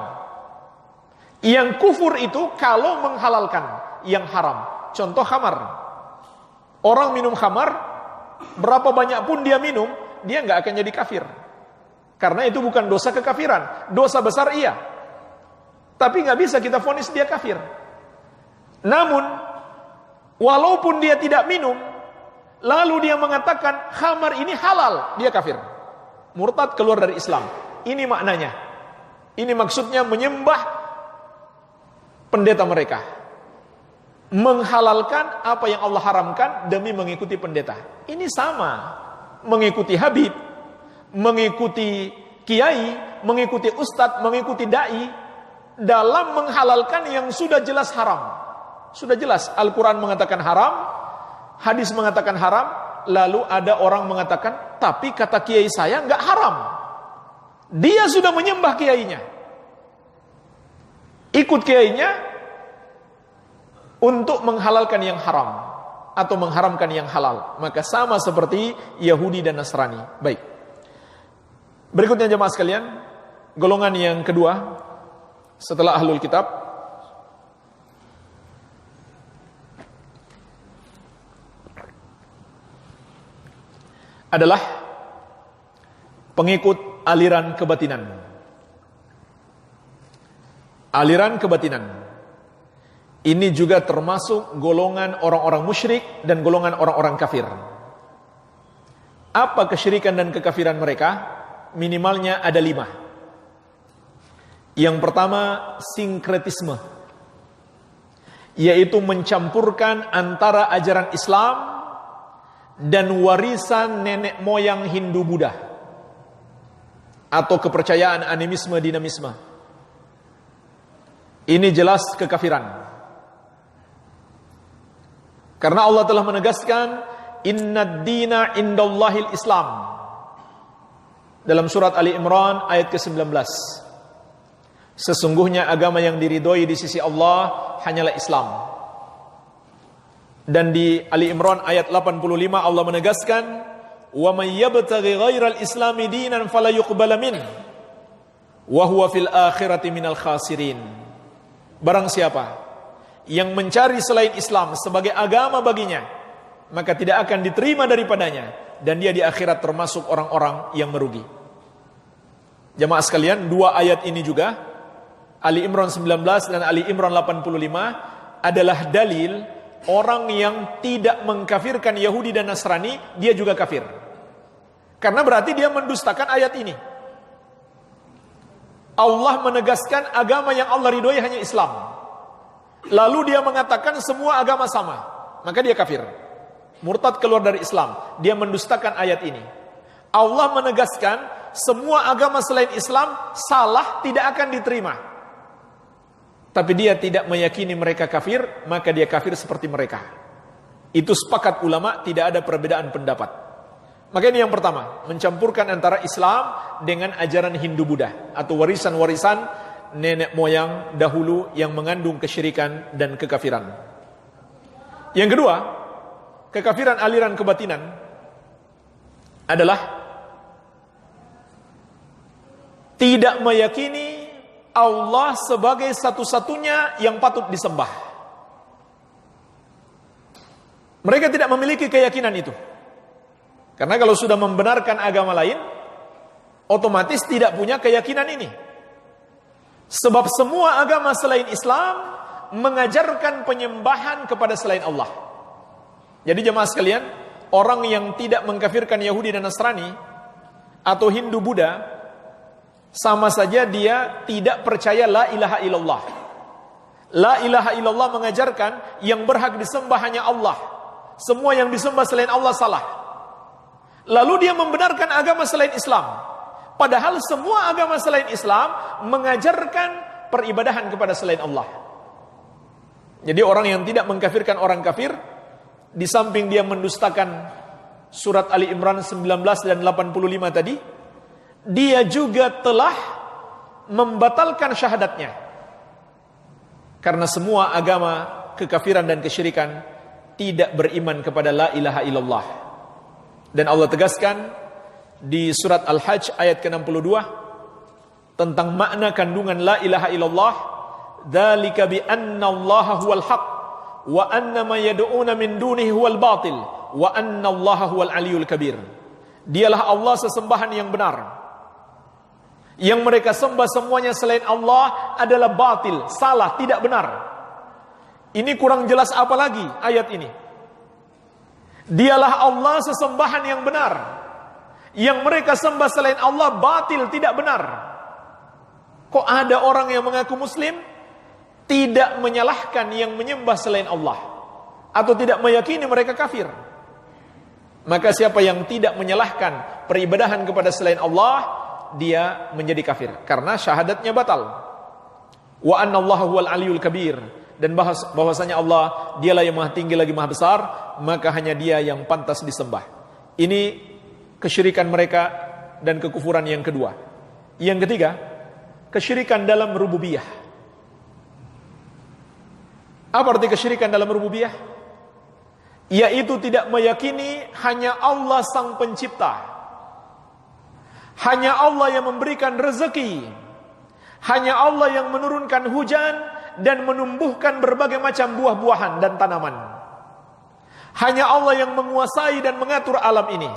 Yang kufur itu kalau menghalalkan yang haram. Contoh khamar. Orang minum khamar, berapa banyak pun dia minum, dia nggak akan jadi kafir. Karena itu bukan dosa kekafiran, dosa besar iya. Tapi nggak bisa kita vonis dia kafir. Namun, walaupun dia tidak minum, lalu dia mengatakan khamar ini halal, dia kafir. Murtad, keluar dari Islam. Ini maknanya. Ini maksudnya menyembah pendeta mereka. Menghalalkan apa yang Allah haramkan demi mengikuti pendeta. Ini sama. Mengikuti Habib, mengikuti kiai, mengikuti ustadz, mengikuti dai, dalam menghalalkan yang sudah jelas haram. Sudah jelas, Al-Quran mengatakan haram, hadis mengatakan haram, lalu ada orang mengatakan, tapi kata kiai saya nggak haram. Dia sudah menyembah kiainya, ikut kiainya untuk menghalalkan yang haram atau mengharamkan yang halal. Maka sama seperti Yahudi dan Nasrani. Baik. Berikutnya jemaah sekalian, golongan yang kedua setelah ahlul kitab adalah pengikut aliran kebatinan. Aliran kebatinan ini juga termasuk golongan orang-orang musyrik dan golongan orang-orang kafir. Apa kesyirikan dan kekafiran mereka? Minimalnya ada 5. Yang pertama, sinkretisme, yaitu mencampurkan antara ajaran Islam dan warisan nenek moyang Hindu-Buddha atau kepercayaan animisme dinamisme. Ini jelas kekafiran. Karena Allah telah menegaskan innad dina indallahil Islam dalam surat Ali Imran ayat ke-19. Sesungguhnya agama yang diridhoi di sisi Allah hanyalah Islam. Dan di Ali Imran ayat 85 Allah menegaskan wa may yabtaghi ghairal islami dinan fala yuqbala min wa huwa fil akhirati minal khasirin. Barang siapa yang mencari selain Islam sebagai agama baginya, maka tidak akan diterima daripadanya, dan dia di akhirat termasuk orang-orang yang merugi. Jamaah sekalian, dua ayat ini juga, Ali Imran 19 dan Ali Imran 85, adalah dalil orang yang tidak mengkafirkan Yahudi dan Nasrani, dia juga kafir. Karena berarti dia mendustakan ayat ini. Allah menegaskan agama yang Allah ridhoi hanya Islam. Lalu dia mengatakan semua agama sama, maka dia kafir. Murtad, keluar dari Islam. Dia mendustakan ayat ini. Allah menegaskan semua agama selain Islam salah, tidak akan diterima. Tapi dia tidak meyakini mereka kafir, maka dia kafir seperti mereka. Itu sepakat ulama, tidak ada perbedaan pendapat. Maka ini yang pertama, mencampurkan antara Islam dengan ajaran Hindu-Buddha atau warisan-warisan nenek moyang dahulu yang mengandung kesyirikan dan kekafiran. Yang kedua, kekafiran aliran kebatinan adalah tidak meyakini Allah sebagai satu-satunya yang patut disembah. Mereka tidak memiliki keyakinan itu. Karena kalau sudah membenarkan agama lain, otomatis tidak punya keyakinan ini. Sebab semua agama selain Islam mengajarkan penyembahan kepada selain Allah. Jadi jemaah sekalian, orang yang tidak mengkafirkan Yahudi dan Nasrani atau Hindu-Buddha, sama saja dia tidak percaya la ilaha illallah. La ilaha illallah mengajarkan yang berhak disembah hanya Allah. Semua yang disembah selain Allah salah. Lalu dia membenarkan agama selain Islam. Padahal semua agama selain Islam mengajarkan peribadahan kepada selain Allah. Jadi orang yang tidak mengkafirkan orang kafir, di samping dia mendustakan surat Ali Imran 19 dan 85 tadi, dia juga telah membatalkan syahadatnya. Karena semua agama kekafiran dan kesyirikan tidak beriman kepada la ilaha illallah. Dan Allah tegaskan di surat Al-Hajj ayat ke-62 tentang makna kandungan la ilaha illallah, dzalika bi anna Allaha huwal haq wa anna ma yad'una min dunihi huwal batil wa anna Allaha huwal aliyul kabir. Dialah Allah sesembahan yang benar. Yang mereka sembah semuanya selain Allah adalah batil, salah, tidak benar. Ini kurang jelas apa lagi ayat ini? Dialah Allah sesembahan yang benar. Yang mereka sembah selain Allah batil, tidak benar. Kok ada orang yang mengaku muslim tidak menyalahkan yang menyembah selain Allah, atau tidak meyakini mereka kafir? Maka siapa yang tidak menyalahkan peribadahan kepada selain Allah, dia menjadi kafir karena syahadatnya batal. Wa anna Allaha huwal aliyul kabir, dan bahwasanya Allah dialah yang maha tinggi lagi maha besar, maka hanya dia yang pantas disembah. Ini kesyirikan mereka dan kekufuran yang kedua. Yang ketiga, kesyirikan dalam rububiyah. Apa arti kesyirikan dalam rububiyah? Yaitu tidak meyakini hanya Allah sang pencipta, hanya Allah yang memberikan rezeki, hanya Allah yang menurunkan hujan dan menumbuhkan berbagai macam buah-buahan dan tanaman. Hanya Allah yang menguasai dan mengatur alam ini.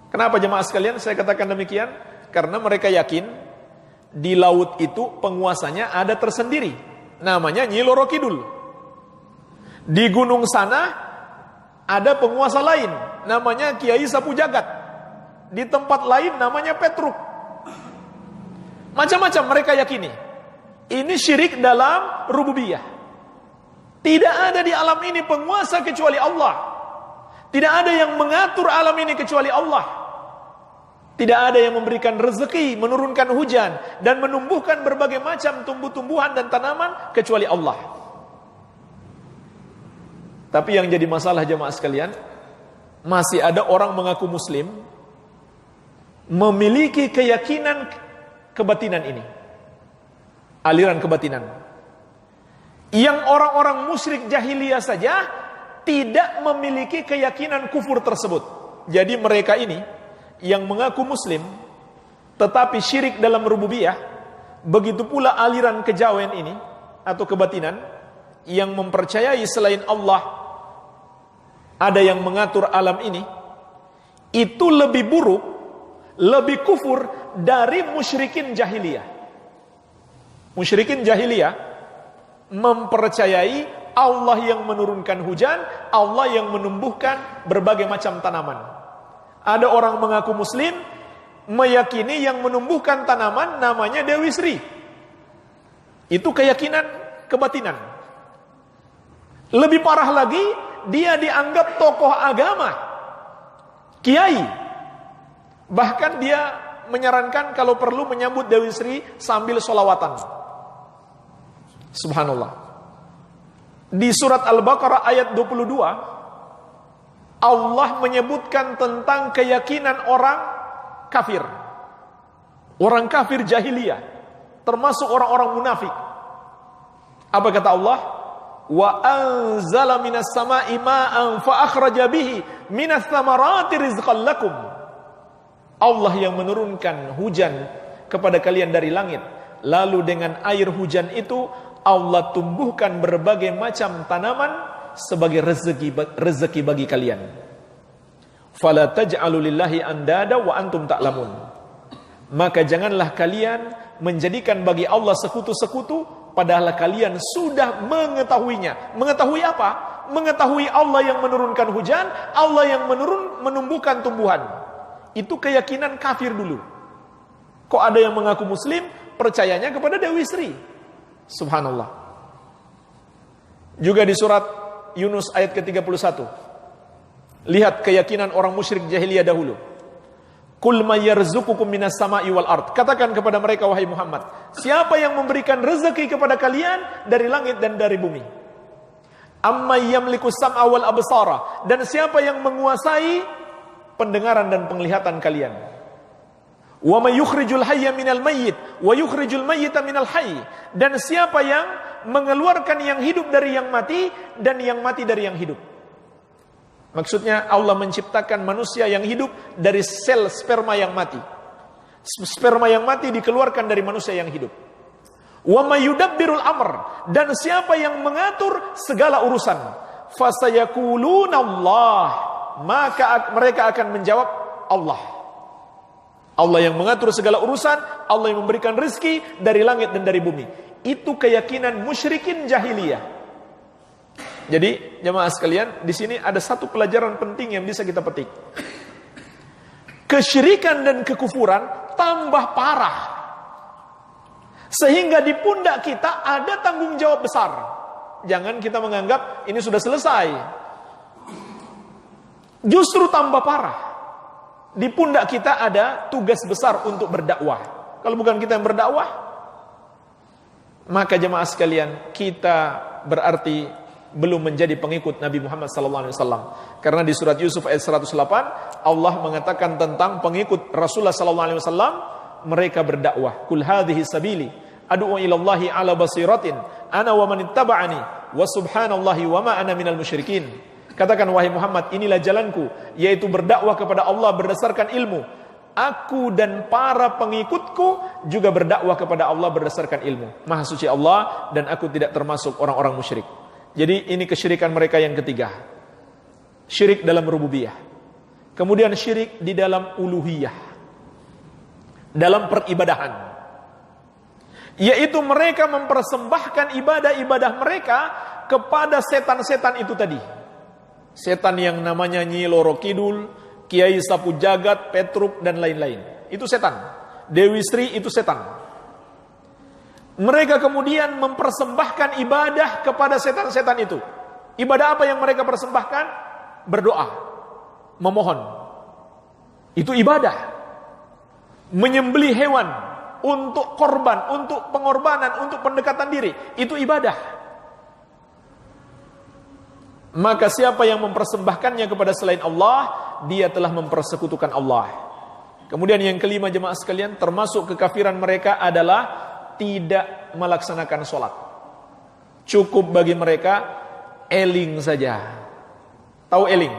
Kenapa jemaah sekalian saya katakan demikian? Karena mereka yakin di laut itu penguasanya ada tersendiri, namanya Nyi Loro Kidul. Di gunung sana ada penguasa lain, namanya Kiai Sapu Jagat. Di tempat lain namanya Petruk. Macam-macam mereka yakini. Ini syirik dalam rububiyah. Tidak ada di alam ini penguasa kecuali Allah. Tidak ada yang mengatur alam ini kecuali Allah. Tidak ada yang memberikan rezeki, menurunkan hujan, dan menumbuhkan berbagai macam tumbuh-tumbuhan dan tanaman kecuali Allah. Tapi yang jadi masalah jemaah sekalian, masih ada orang mengaku muslim, memiliki keyakinan kebatinan ini, aliran kebatinan, yang orang-orang musyrik jahiliyah saja tidak memiliki keyakinan kufur tersebut. Jadi mereka ini yang mengaku muslim tetapi syirik dalam rububiyah, begitu pula aliran kejawen ini atau kebatinan yang mempercayai selain Allah ada yang mengatur alam ini, itu lebih buruk, lebih kufur dari musyrikin jahiliyah. Musyrikin jahiliyah mempercayai Allah yang menurunkan hujan, Allah yang menumbuhkan berbagai macam tanaman. Ada orang mengaku muslim, meyakini yang menumbuhkan tanaman namanya Dewi Sri. Itu keyakinan kebatinan. Lebih parah lagi, dia dianggap tokoh agama, kiai. Bahkan dia menyarankan kalau perlu menyambut Dewi Sri sambil sholawatan. Subhanallah. Di surat Al-Baqarah ayat 22, Allah menyebutkan tentang keyakinan orang kafir. Orang kafir jahiliyah, termasuk orang-orang munafik. Apa kata Allah? Wa anzala minas sama'i ma'an fa akhraja bihi minas thamarati rizqan lakum. Allah yang menurunkan hujan kepada kalian dari langit, lalu dengan air hujan itu Allah tumbuhkan berbagai macam tanaman sebagai rezeki bagi kalian. Fala taj'alu lillahi andada wa antum ta'lamun. Maka janganlah kalian menjadikan bagi Allah sekutu-sekutu padahal kalian sudah mengetahuinya. Mengetahui apa? Mengetahui Allah yang menurunkan hujan, Allah yang menumbuhkan tumbuhan. Itu keyakinan kafir dulu. Kok ada yang mengaku muslim percayanya kepada Dewi Sri? Subhanallah. Juga di surat Yunus ayat ke-31. Lihat keyakinan orang musyrik jahiliyah dahulu. Qul may yarzuqukum minas sama'i wal ard. Katakan kepada mereka wahai Muhammad, siapa yang memberikan rezeki kepada kalian dari langit dan dari bumi? Amman yamliku sam'a wal absara. Dan siapa yang menguasai pendengaran dan penglihatan kalian? Wa may yukhrijul hayya minal mayyit wa yukhrijul mayyita minal hayy. Dan siapa yang mengeluarkan yang hidup dari yang mati dan yang mati dari yang hidup? Maksudnya Allah menciptakan manusia yang hidup dari sel sperma yang mati. Sperma yang mati dikeluarkan dari manusia yang hidup. Wa may yudabbirul amr. Dan siapa yang mengatur segala urusan? Fasayaquluna Allah. Maka mereka akan menjawab Allah. Allah yang mengatur segala urusan, Allah yang memberikan rezeki dari langit dan dari bumi. Itu keyakinan musyrikin jahiliyah. Jadi, jemaah sekalian, di sini ada satu pelajaran penting yang bisa kita petik. Kesyirikan dan kekufuran tambah parah. Sehingga di pundak kita ada tanggung jawab besar. Jangan kita menganggap ini sudah selesai. Justru tambah parah. Di pundak kita ada tugas besar untuk berdakwah. Kalau bukan kita yang berdakwah, maka jemaah sekalian, kita berarti belum menjadi pengikut Nabi Muhammad SAW. Karena di surat Yusuf ayat 108, Allah mengatakan tentang pengikut Rasulullah SAW, mereka berdakwah. Kul hadhihi sabili ad'u ilallahi ala basiratin ana wa man ittaba'ani wa subhanallahi wa ma ana minal musyrikin. Katakan wahai Muhammad, inilah jalanku, yaitu berdakwah kepada Allah berdasarkan ilmu. Aku dan para pengikutku juga berdakwah kepada Allah berdasarkan ilmu. Maha suci Allah dan aku tidak termasuk orang-orang musyrik. Jadi ini kesyirikan mereka yang ketiga. Syirik dalam rububiyah. Kemudian syirik di dalam uluhiyah. Dalam peribadahan. Yaitu mereka mempersembahkan ibadah-ibadah mereka kepada setan-setan itu tadi. Setan yang namanya Nyi Loro Kidul, Kiai Sapu Jagat, Petruk, dan lain-lain. Itu setan. Dewi Sri itu setan. Mereka kemudian mempersembahkan ibadah kepada setan-setan itu. Ibadah apa yang mereka persembahkan? Berdoa. memohon. Itu ibadah. Menyembelih hewan untuk korban, untuk pengorbanan, untuk pendekatan diri, itu ibadah. Maka siapa yang mempersembahkannya kepada selain Allah, dia telah mempersekutukan Allah. Kemudian yang kelima jemaah sekalian, termasuk kekafiran mereka adalah tidak melaksanakan sholat. Cukup bagi mereka eling saja. Tahu eling?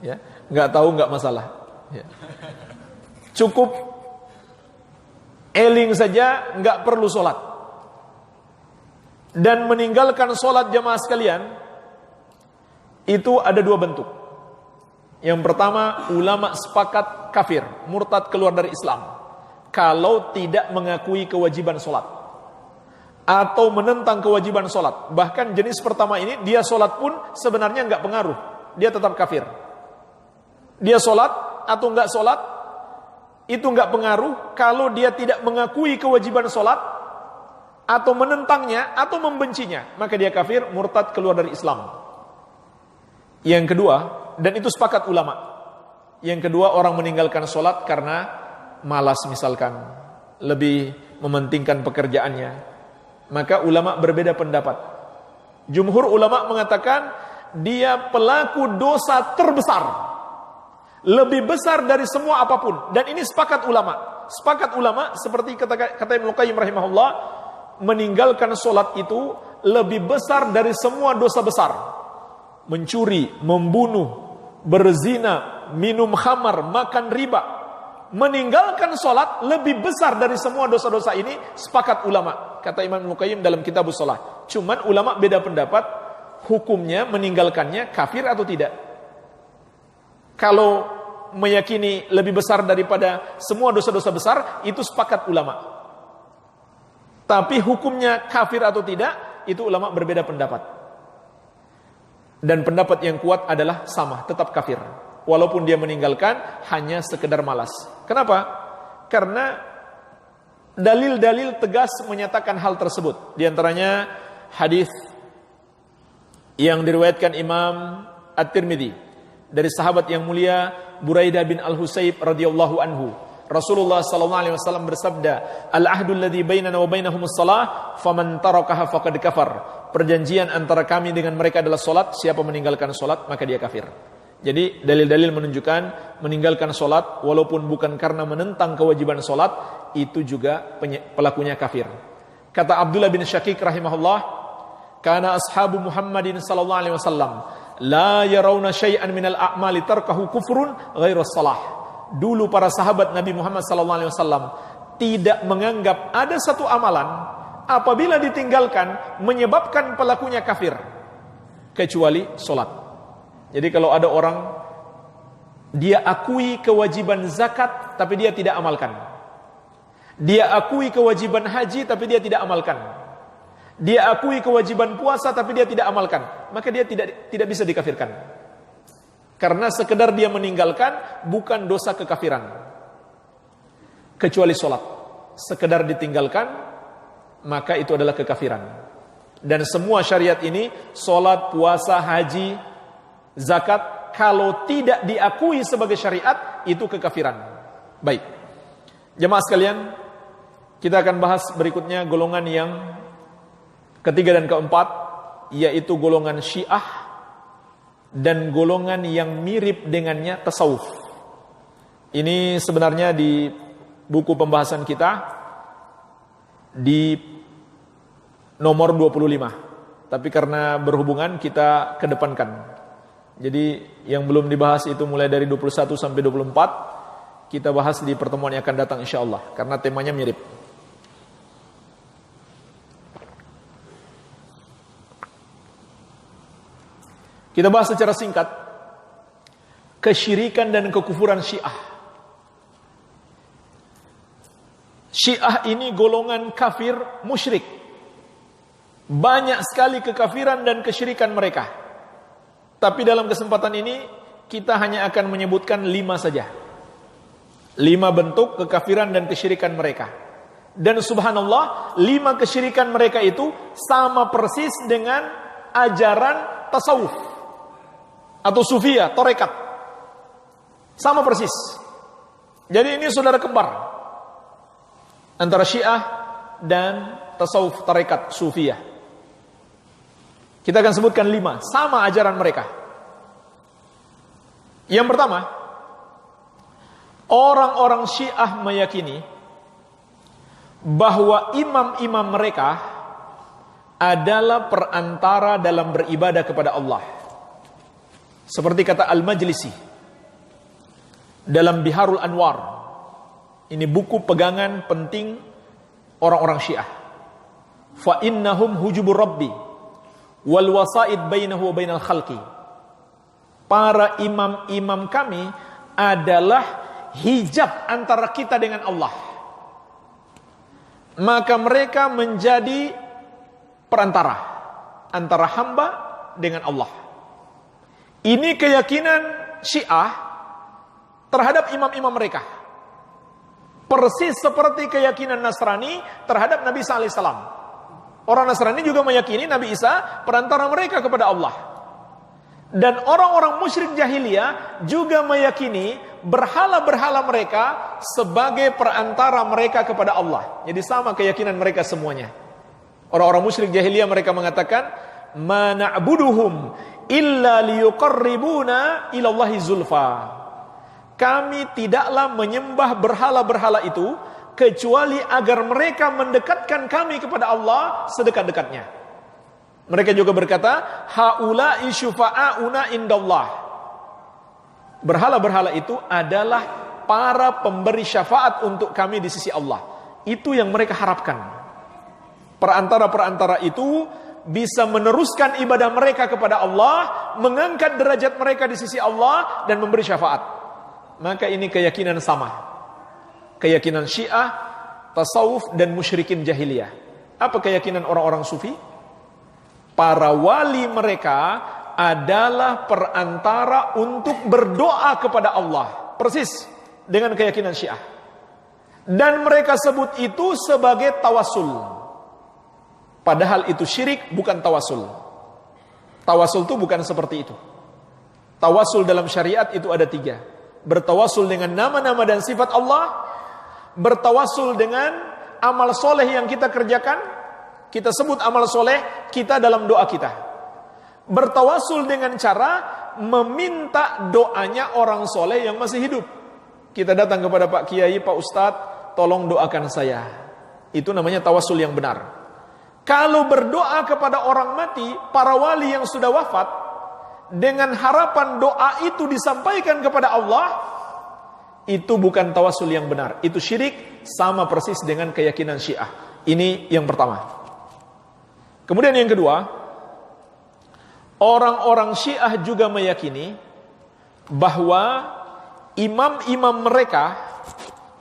Ya, nggak tahu nggak masalah. Ya. Cukup eling saja, nggak perlu sholat. Dan meninggalkan sholat jemaah sekalian, itu ada dua bentuk. Yang pertama, ulama sepakat kafir, murtad, keluar dari Islam, kalau tidak mengakui kewajiban sholat atau menentang kewajiban sholat. Bahkan jenis pertama ini, dia sholat pun sebenarnya nggak pengaruh, dia tetap kafir. Dia sholat atau nggak sholat, itu nggak pengaruh kalau dia tidak mengakui kewajiban sholat atau menentangnya atau membencinya, maka dia kafir, murtad, keluar dari Islam. Yang kedua, dan itu sepakat ulama, yang kedua, orang meninggalkan sholat karena malas misalkan, lebih mementingkan pekerjaannya, maka ulama berbeda pendapat. Jumhur ulama mengatakan dia pelaku dosa terbesar, lebih besar dari semua apapun. Dan ini sepakat ulama. Sepakat ulama seperti kata Ibnu Qayyim rahimahullah, meninggalkan sholat itu lebih besar dari semua dosa besar. Mencuri, membunuh, berzina, minum khamar, makan riba. Meninggalkan sholat lebih besar dari semua dosa-dosa ini, sepakat ulama. Kata Imam Ibnu Qayyim dalam Kitabus Shalah. Cuman ulama beda pendapat, hukumnya meninggalkannya kafir atau tidak. Kalau meyakini lebih besar daripada semua dosa-dosa besar, itu sepakat ulama. Tapi hukumnya kafir atau tidak, itu ulama berbeda pendapat. Dan pendapat yang kuat adalah sama, tetap kafir. Walaupun dia meninggalkan hanya sekedar malas. Kenapa? Karena dalil-dalil tegas menyatakan hal tersebut. Di antaranya hadis yang diriwayatkan Imam At-Tirmidzi dari sahabat yang mulia Buraidah bin Al-Husayb radhiyallahu anhu. Rasulullah sallallahu alaihi wasallam bersabda, "Al-ahdul ladzi bainana wa bainahumus shalah, faman tarakaha faqad kafar." Perjanjian antara kami dengan mereka adalah salat, siapa meninggalkan salat maka dia kafir. Jadi dalil-dalil menunjukkan meninggalkan salat walaupun bukan karena menentang kewajiban salat, itu juga pelakunya kafir. Kata Abdullah bin Syakik rahimahullah, "Kana ashabu Muhammadin sallallahu alaihi wasallam la yarawna syai'an minal a'mali tarkahu kufrun ghairu shalah." Dulu para sahabat Nabi Muhammad sallallahu alaihi wasallam tidak menganggap ada satu amalan apabila ditinggalkan menyebabkan pelakunya kafir kecuali salat. Jadi kalau ada orang dia akui kewajiban zakat tapi dia tidak amalkan. Dia akui kewajiban haji tapi dia tidak amalkan. Dia akui kewajiban puasa tapi dia tidak amalkan, maka dia tidak bisa dikafirkan. Karena sekedar dia meninggalkan bukan dosa kekafiran. Kecuali sholat. Sekedar ditinggalkan, maka itu adalah kekafiran. Dan semua syariat ini, sholat, puasa, haji, zakat, kalau tidak diakui sebagai syariat, itu kekafiran. Baik. Jemaah sekalian, kita akan bahas berikutnya golongan yang ketiga dan keempat, yaitu golongan Syiah dan golongan yang mirip dengannya tasawuf. Ini sebenarnya di buku pembahasan kita di nomor 25. Tapi karena berhubungan kita kedepankan. Jadi yang belum dibahas itu mulai dari 21 sampai 24 kita bahas di pertemuan yang akan datang insyaallah karena temanya mirip. Kita bahas secara singkat kesyirikan dan kekufuran Syiah. Syiah ini golongan kafir musyrik. Banyak sekali kekafiran dan kesyirikan mereka. Tapi dalam kesempatan ini kita hanya akan menyebutkan 5 saja. 5 bentuk kekafiran dan kesyirikan mereka. Dan subhanallah, 5 kesyirikan mereka itu sama persis dengan ajaran tasawuf atau sufiyah, tarekat. Sama persis. Jadi ini saudara kembar antara Syiah dan tasawuf tarekat Sufiyah. Kita akan sebutkan 5, sama ajaran mereka. Yang pertama, orang-orang Syiah meyakini bahwa imam-imam mereka adalah perantara dalam beribadah kepada Allah. Seperti kata Al-Majlisi dalam Biharul Anwar. Ini buku pegangan penting orang-orang Syiah. Fa innahum hujubur rabbi wal wasaid bainahu wa bainal khalqi. Para imam-imam kami adalah hijab antara kita dengan Allah. Maka mereka menjadi perantara antara hamba dengan Allah. Ini keyakinan Syiah terhadap imam-imam mereka. Persis seperti keyakinan Nasrani terhadap Nabi Isa alaihissalam. Orang Nasrani juga meyakini Nabi Isa perantara mereka kepada Allah. Dan orang-orang musyrik jahiliyah juga meyakini berhala-berhala mereka sebagai perantara mereka kepada Allah. Jadi sama keyakinan mereka semuanya. Orang-orang musyrik jahiliyah mereka mengatakan, "Ma na'buduhum illa liyuqarribuna ilallahi zulfa." Kami tidaklah menyembah berhala-berhala itu kecuali agar mereka mendekatkan kami kepada Allah sedekat-dekatnya. Mereka juga berkata, haula'i syufa'auna indallah. Berhala-berhala itu adalah para pemberi syafaat untuk kami di sisi Allah. Itu yang mereka harapkan. Perantara-perantara itu bisa meneruskan ibadah mereka kepada Allah, mengangkat derajat mereka di sisi Allah, dan memberi syafaat. Maka ini keyakinan sama. Keyakinan Syiah, tasawuf, dan musyrikin jahiliyah. Apa keyakinan orang-orang sufi? Para wali mereka adalah perantara untuk berdoa kepada Allah. Persis dengan keyakinan Syiah. Dan mereka sebut itu sebagai tawasul. Padahal itu syirik, bukan tawasul. Tawasul itu bukan seperti itu. Tawasul dalam syariat itu ada 3. Bertawasul dengan nama-nama dan sifat Allah. Bertawasul dengan amal soleh yang kita kerjakan. Kita sebut amal soleh kita dalam doa kita. Bertawasul dengan cara meminta doanya orang soleh yang masih hidup. Kita datang kepada Pak Kiai, Pak Ustadz, tolong doakan saya. Itu namanya tawasul yang benar. Kalau berdoa kepada orang mati, para wali yang sudah wafat, dengan harapan doa itu disampaikan kepada Allah, itu bukan tawasul yang benar. Itu syirik, sama persis dengan keyakinan Syiah. Ini yang pertama. Kemudian yang kedua, orang-orang Syiah juga meyakini bahwa imam-imam mereka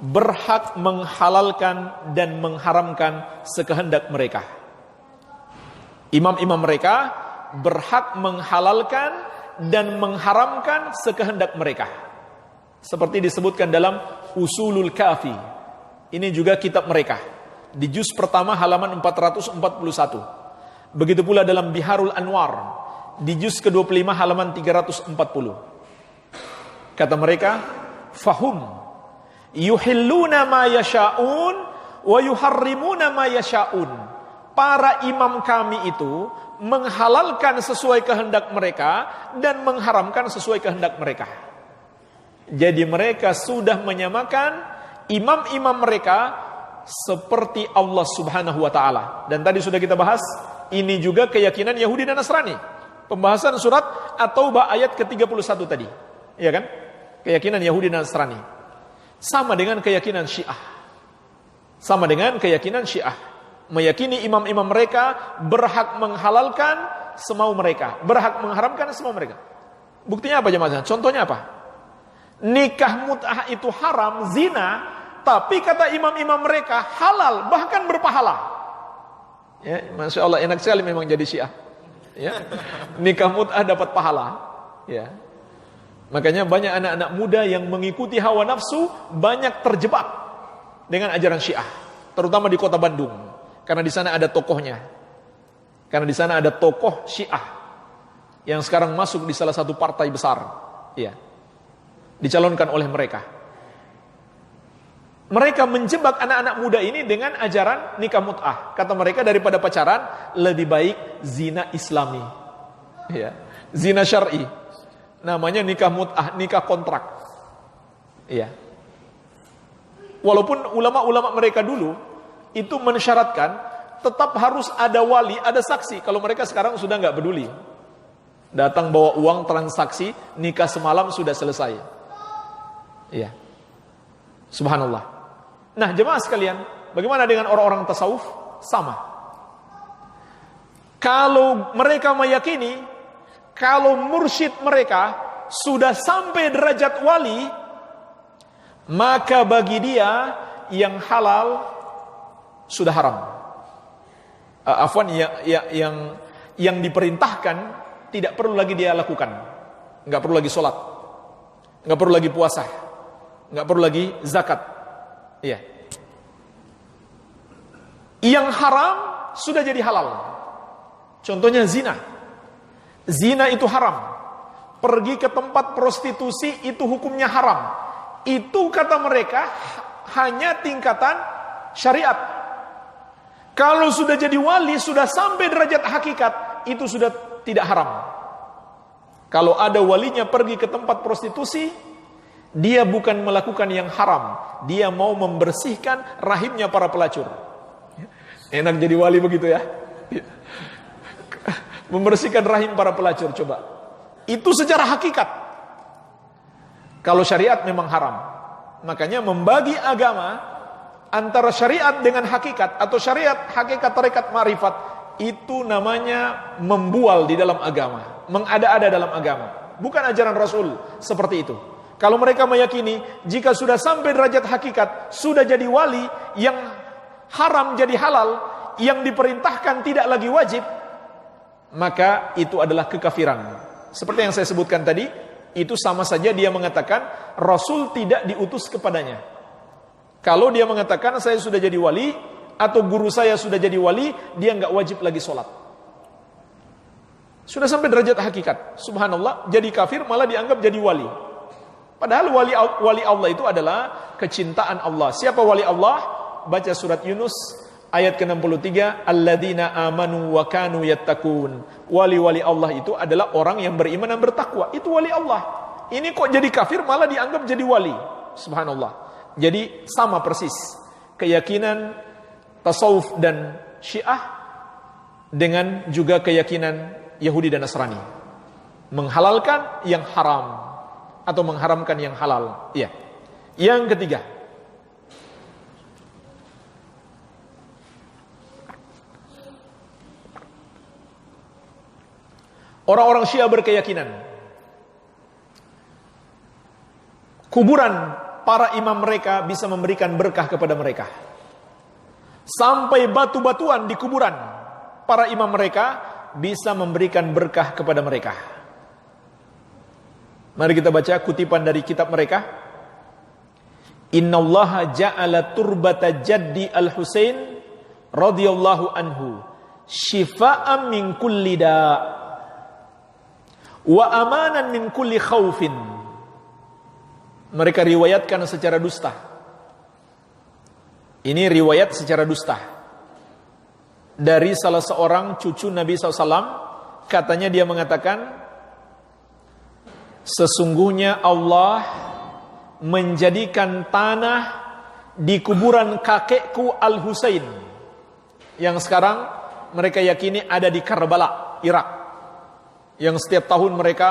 berhak menghalalkan dan mengharamkan sekehendak mereka. Imam-imam mereka berhak menghalalkan dan mengharamkan sekehendak mereka. Seperti disebutkan dalam Usulul Kafi. Ini juga kitab mereka. Di juz pertama halaman 441. Begitu pula dalam Biharul Anwar di juz ke-25 halaman 340. Kata mereka, fahum yuhilluna ma yasha'un wa yuharrimuna ma yasha'un. Para imam kami itu menghalalkan sesuai kehendak mereka dan mengharamkan sesuai kehendak mereka. Jadi mereka sudah menyamakan imam-imam mereka seperti Allah Subhanahu wa taala. Dan tadi sudah kita bahas, ini juga keyakinan Yahudi dan Nasrani. Pembahasan surat At-Taubah ayat ke-31 tadi. Iya kan? Keyakinan Yahudi dan Nasrani. Sama dengan keyakinan Syiah. Sama dengan keyakinan Syiah. Meyakini imam-imam mereka berhak menghalalkan semau mereka, berhak mengharamkan semau mereka. Buktinya apa jemaah? Contohnya apa? Nikah mut'ah itu haram, zina, tapi kata imam-imam mereka halal, bahkan berpahala. Ya, Masya Allah, enak sekali memang jadi Syiah. Ya, nikah mut'ah dapat pahala. Ya, makanya banyak anak-anak muda yang mengikuti hawa nafsu banyak terjebak dengan ajaran Syiah, terutama di kota Bandung, karena di sana ada tokohnya. Karena di sana ada tokoh Syiah yang sekarang masuk di salah satu partai besar. Ya. dicalonkan oleh mereka. Mereka menjebak anak-anak muda ini dengan ajaran nikah mut'ah. Kata mereka daripada pacaran lebih baik zina islami. Ya, zina syar'i. Namanya nikah mut'ah, nikah kontrak. Ya. Walaupun ulama-ulama mereka dulu itu mensyaratkan tetap harus ada wali, ada saksi. Kalau mereka sekarang sudah nggak peduli. Datang bawa uang transaksi, nikah semalam sudah selesai. Iya. Subhanallah. Nah, jemaah sekalian, bagaimana dengan orang-orang tasawuf? Sama. Kalau mereka meyakini kalau mursyid mereka sudah sampai derajat wali, maka bagi dia yang halal sudah haram. Yang diperintahkan tidak perlu lagi dia lakukan. Enggak perlu lagi sholat, enggak perlu lagi puasa, enggak perlu lagi zakat. Iya. Yang haram sudah jadi halal. Contohnya zina. Zina itu haram. Pergi ke tempat prostitusi itu hukumnya haram. Itu kata mereka hanya tingkatan syariat. Kalau sudah jadi wali, sudah sampai derajat hakikat, itu sudah tidak haram. Kalau ada walinya pergi ke tempat prostitusi, dia bukan melakukan yang haram, dia mau membersihkan rahimnya para pelacur. Enak jadi wali begitu ya. Membersihkan rahim para pelacur, coba. Itu secara hakikat. Kalau syariat memang haram. Makanya membagi agama antara syariat dengan hakikat, atau syariat, hakikat, tarekat, ma'rifat, itu namanya membual di dalam agama, mengada-ada dalam agama. Bukan ajaran Rasul seperti itu. Kalau mereka meyakini jika sudah sampai derajat hakikat, sudah jadi wali, yang haram jadi halal, yang diperintahkan tidak lagi wajib, maka itu adalah kekafiran. Seperti yang saya sebutkan tadi, itu sama saja dia mengatakan Rasul tidak diutus kepadanya. Kalau dia mengatakan saya sudah jadi wali, atau guru saya sudah jadi wali, dia nggak wajib lagi sholat. Sudah sampai derajat hakikat, subhanallah, jadi kafir malah dianggap jadi wali. Padahal wali Allah itu adalah kecintaan Allah. Siapa wali Allah? Baca surat Yunus ayat ke-63, alladzina amanu wa kanu yattaqun. Wali-wali Allah itu adalah orang yang beriman dan bertakwa. Itu wali Allah. Ini kok jadi kafir malah dianggap jadi wali. Subhanallah. Jadi sama persis keyakinan tasawuf dan Syiah dengan juga keyakinan Yahudi dan Nasrani. Menghalalkan yang haram atau mengharamkan yang halal. Iya. Yang ketiga, orang-orang Syiah berkeyakinan kuburan para imam mereka bisa memberikan berkah kepada mereka. Sampai batu-batuan di kuburan para imam mereka bisa memberikan berkah kepada mereka. Mari kita baca kutipan dari kitab mereka. Innallaha ja'ala turbata jaddi al-Husain radhiyallahu anhu shifa'an min kulli da' wa amanan min kulli khaufin. Mereka riwayatkan secara dusta. Ini riwayat secara dusta dari salah seorang cucu Nabi SAW. Katanya dia mengatakan, sesungguhnya Allah menjadikan tanah di kuburan kakekku Al-Husain, yang sekarang mereka yakini ada di Karbala, Irak, yang setiap tahun mereka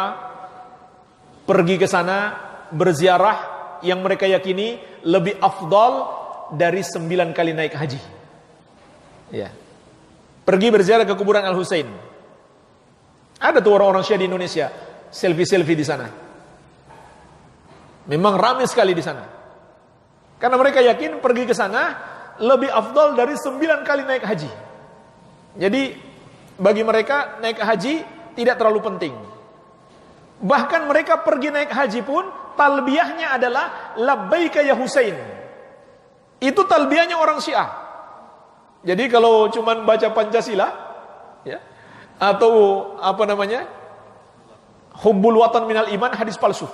pergi ke sana berziarah, yang mereka yakini lebih afdal dari 9 kali naik haji. Ya. Pergi berziarah ke kuburan Al-Husain. Ada tuh orang-orang Syiah di Indonesia, selfie-selfie di sana. Memang ramai sekali di sana. Karena mereka yakin pergi ke sana lebih afdal dari 9 kali naik haji. Jadi bagi mereka naik haji tidak terlalu penting. Bahkan mereka pergi naik haji pun talbiyahnya adalah labbaika ya Husain. Itu talbiyahnya orang Syiah. Jadi kalau cuman baca Pancasila, ya, atau apa namanya, hubbul watan minal iman, hadis palsu.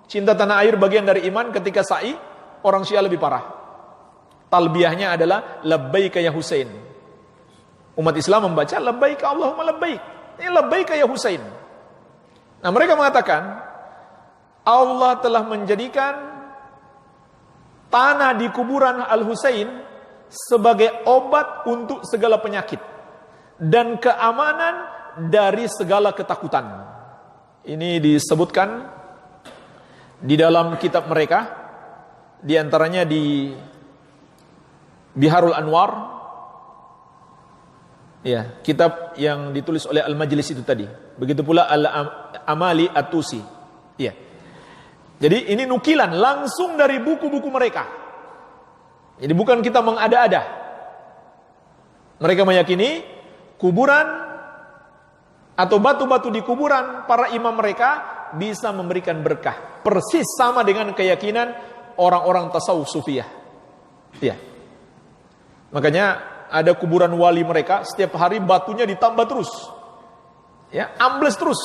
Cinta tanah air bagian dari iman. Ketika sa'i, orang Syiah lebih parah. Talbiyahnya adalah labbaika ya Husain. Umat Islam membaca labbaika Allahumma labbaik. Ini labbaika ya Husain. Nah, mereka mengatakan Allah telah menjadikan tanah di kuburan Al-Husain sebagai obat untuk segala penyakit dan keamanan dari segala ketakutan. Ini disebutkan di dalam kitab mereka, di antaranya di Biharul Anwar, ya, kitab yang ditulis oleh Al-Majlis itu tadi. Begitu pula Al-Amali At-Tusi. Ya. Jadi ini nukilan langsung dari buku-buku mereka. Jadi bukan kita mengada-ada. Mereka meyakini kuburan atau batu-batu di kuburan para imam mereka bisa memberikan berkah. Persis sama dengan keyakinan orang-orang tasawuf sufiyah. Ya. Makanya ada kuburan wali mereka, setiap hari batunya ditambah terus. Ya, ambles terus.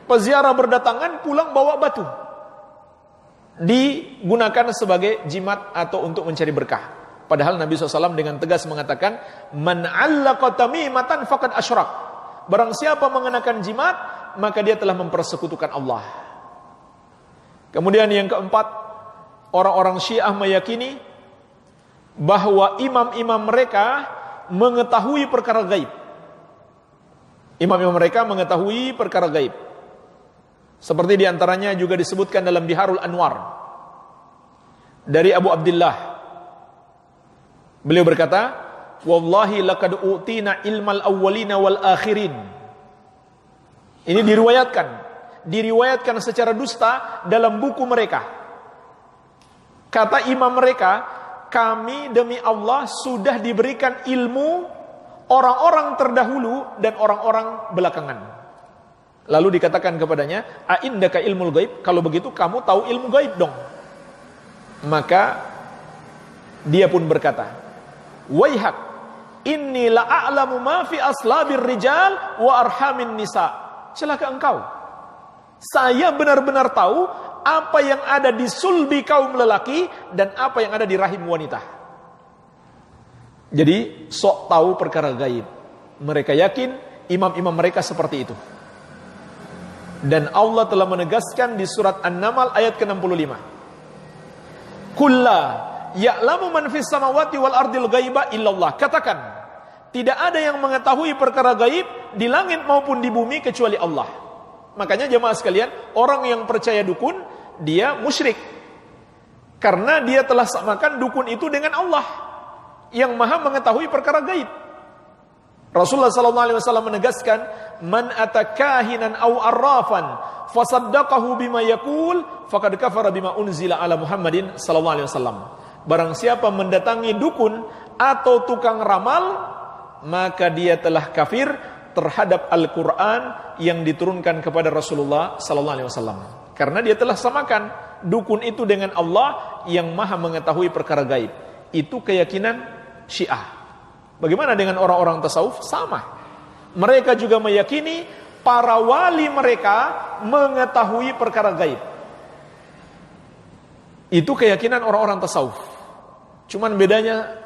Peziarah berdatangan, pulang bawa batu. Digunakan sebagai jimat atau untuk mencari berkah. Padahal Nabi SAW dengan tegas mengatakan, Man 'allaqa tamimatan faqad asyrak. Barang siapa mengenakan jimat, maka dia telah mempersekutukan Allah. Kemudian yang keempat, orang-orang Syiah meyakini bahwa imam-imam mereka mengetahui perkara gaib. Imam-imam mereka mengetahui perkara gaib. Seperti diantaranya juga disebutkan dalam Biharul Anwar dari Abu Abdullah. Beliau berkata, Wallahi laqad utina ilmal awwalina wal akhirin. Ini diriwayatkan secara dusta dalam buku mereka. Kata imam mereka, kami demi Allah sudah diberikan ilmu orang-orang terdahulu dan orang-orang belakangan. Lalu dikatakan kepadanya, A'indaka ilmul gaib? Kalau begitu kamu tahu ilmu gaib dong. Maka dia pun berkata, Waihak, inni la'a'lamu ma fi aslabir rijal wa arhamin nisa. Celaka engkau. Saya benar-benar tahu apa yang ada di sulbi kaum lelaki dan apa yang ada di rahim wanita. Jadi sok tahu perkara gaib. Mereka yakin imam-imam mereka seperti itu. Dan Allah telah menegaskan di surat An-Naml ayat ke-65. Kulla ya'lamu man fis samawati wal ardil ghaiba illallah. Katakan, tidak ada yang mengetahui perkara gaib di langit maupun di bumi kecuali Allah. Makanya jemaah sekalian, orang yang percaya dukun, dia musyrik. Karena dia telah samakan dukun itu dengan Allah yang maha mengetahui perkara gaib. Rasulullah SAW menegaskan, Man atakahinan aw arrafan fasaddaqahu bima yaqul faqad kafara bima unzila ala Muhammadin sallallahu alaihi wasallam. Barang siapa mendatangi dukun atau tukang ramal, maka dia telah kafir terhadap Al-Qur'an yang diturunkan kepada Rasulullah sallallahu alaihi wasallam. Karena dia telah samakan dukun itu dengan Allah yang maha mengetahui perkara gaib. Itu keyakinan Syiah. Bagaimana dengan orang-orang tasawuf? Sama. Mereka juga meyakini para wali mereka mengetahui perkara gaib. Itu keyakinan orang-orang tasawuf. Cuman bedanya,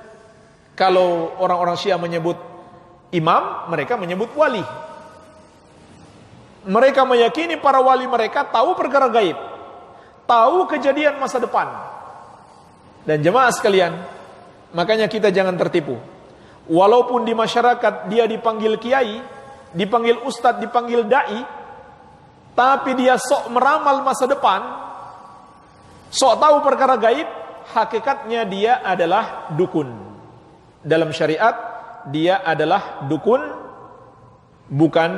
kalau orang-orang Syiah menyebut imam, mereka menyebut wali. Mereka meyakini para wali mereka tahu perkara gaib, tahu kejadian masa depan. Dan jemaah sekalian, makanya kita jangan tertipu. Walaupun di masyarakat dia dipanggil kiai, dipanggil ustadz, dipanggil dai, tapi dia sok meramal masa depan, sok tahu perkara gaib, hakikatnya dia adalah dukun. Dalam syariat, dia adalah dukun, bukan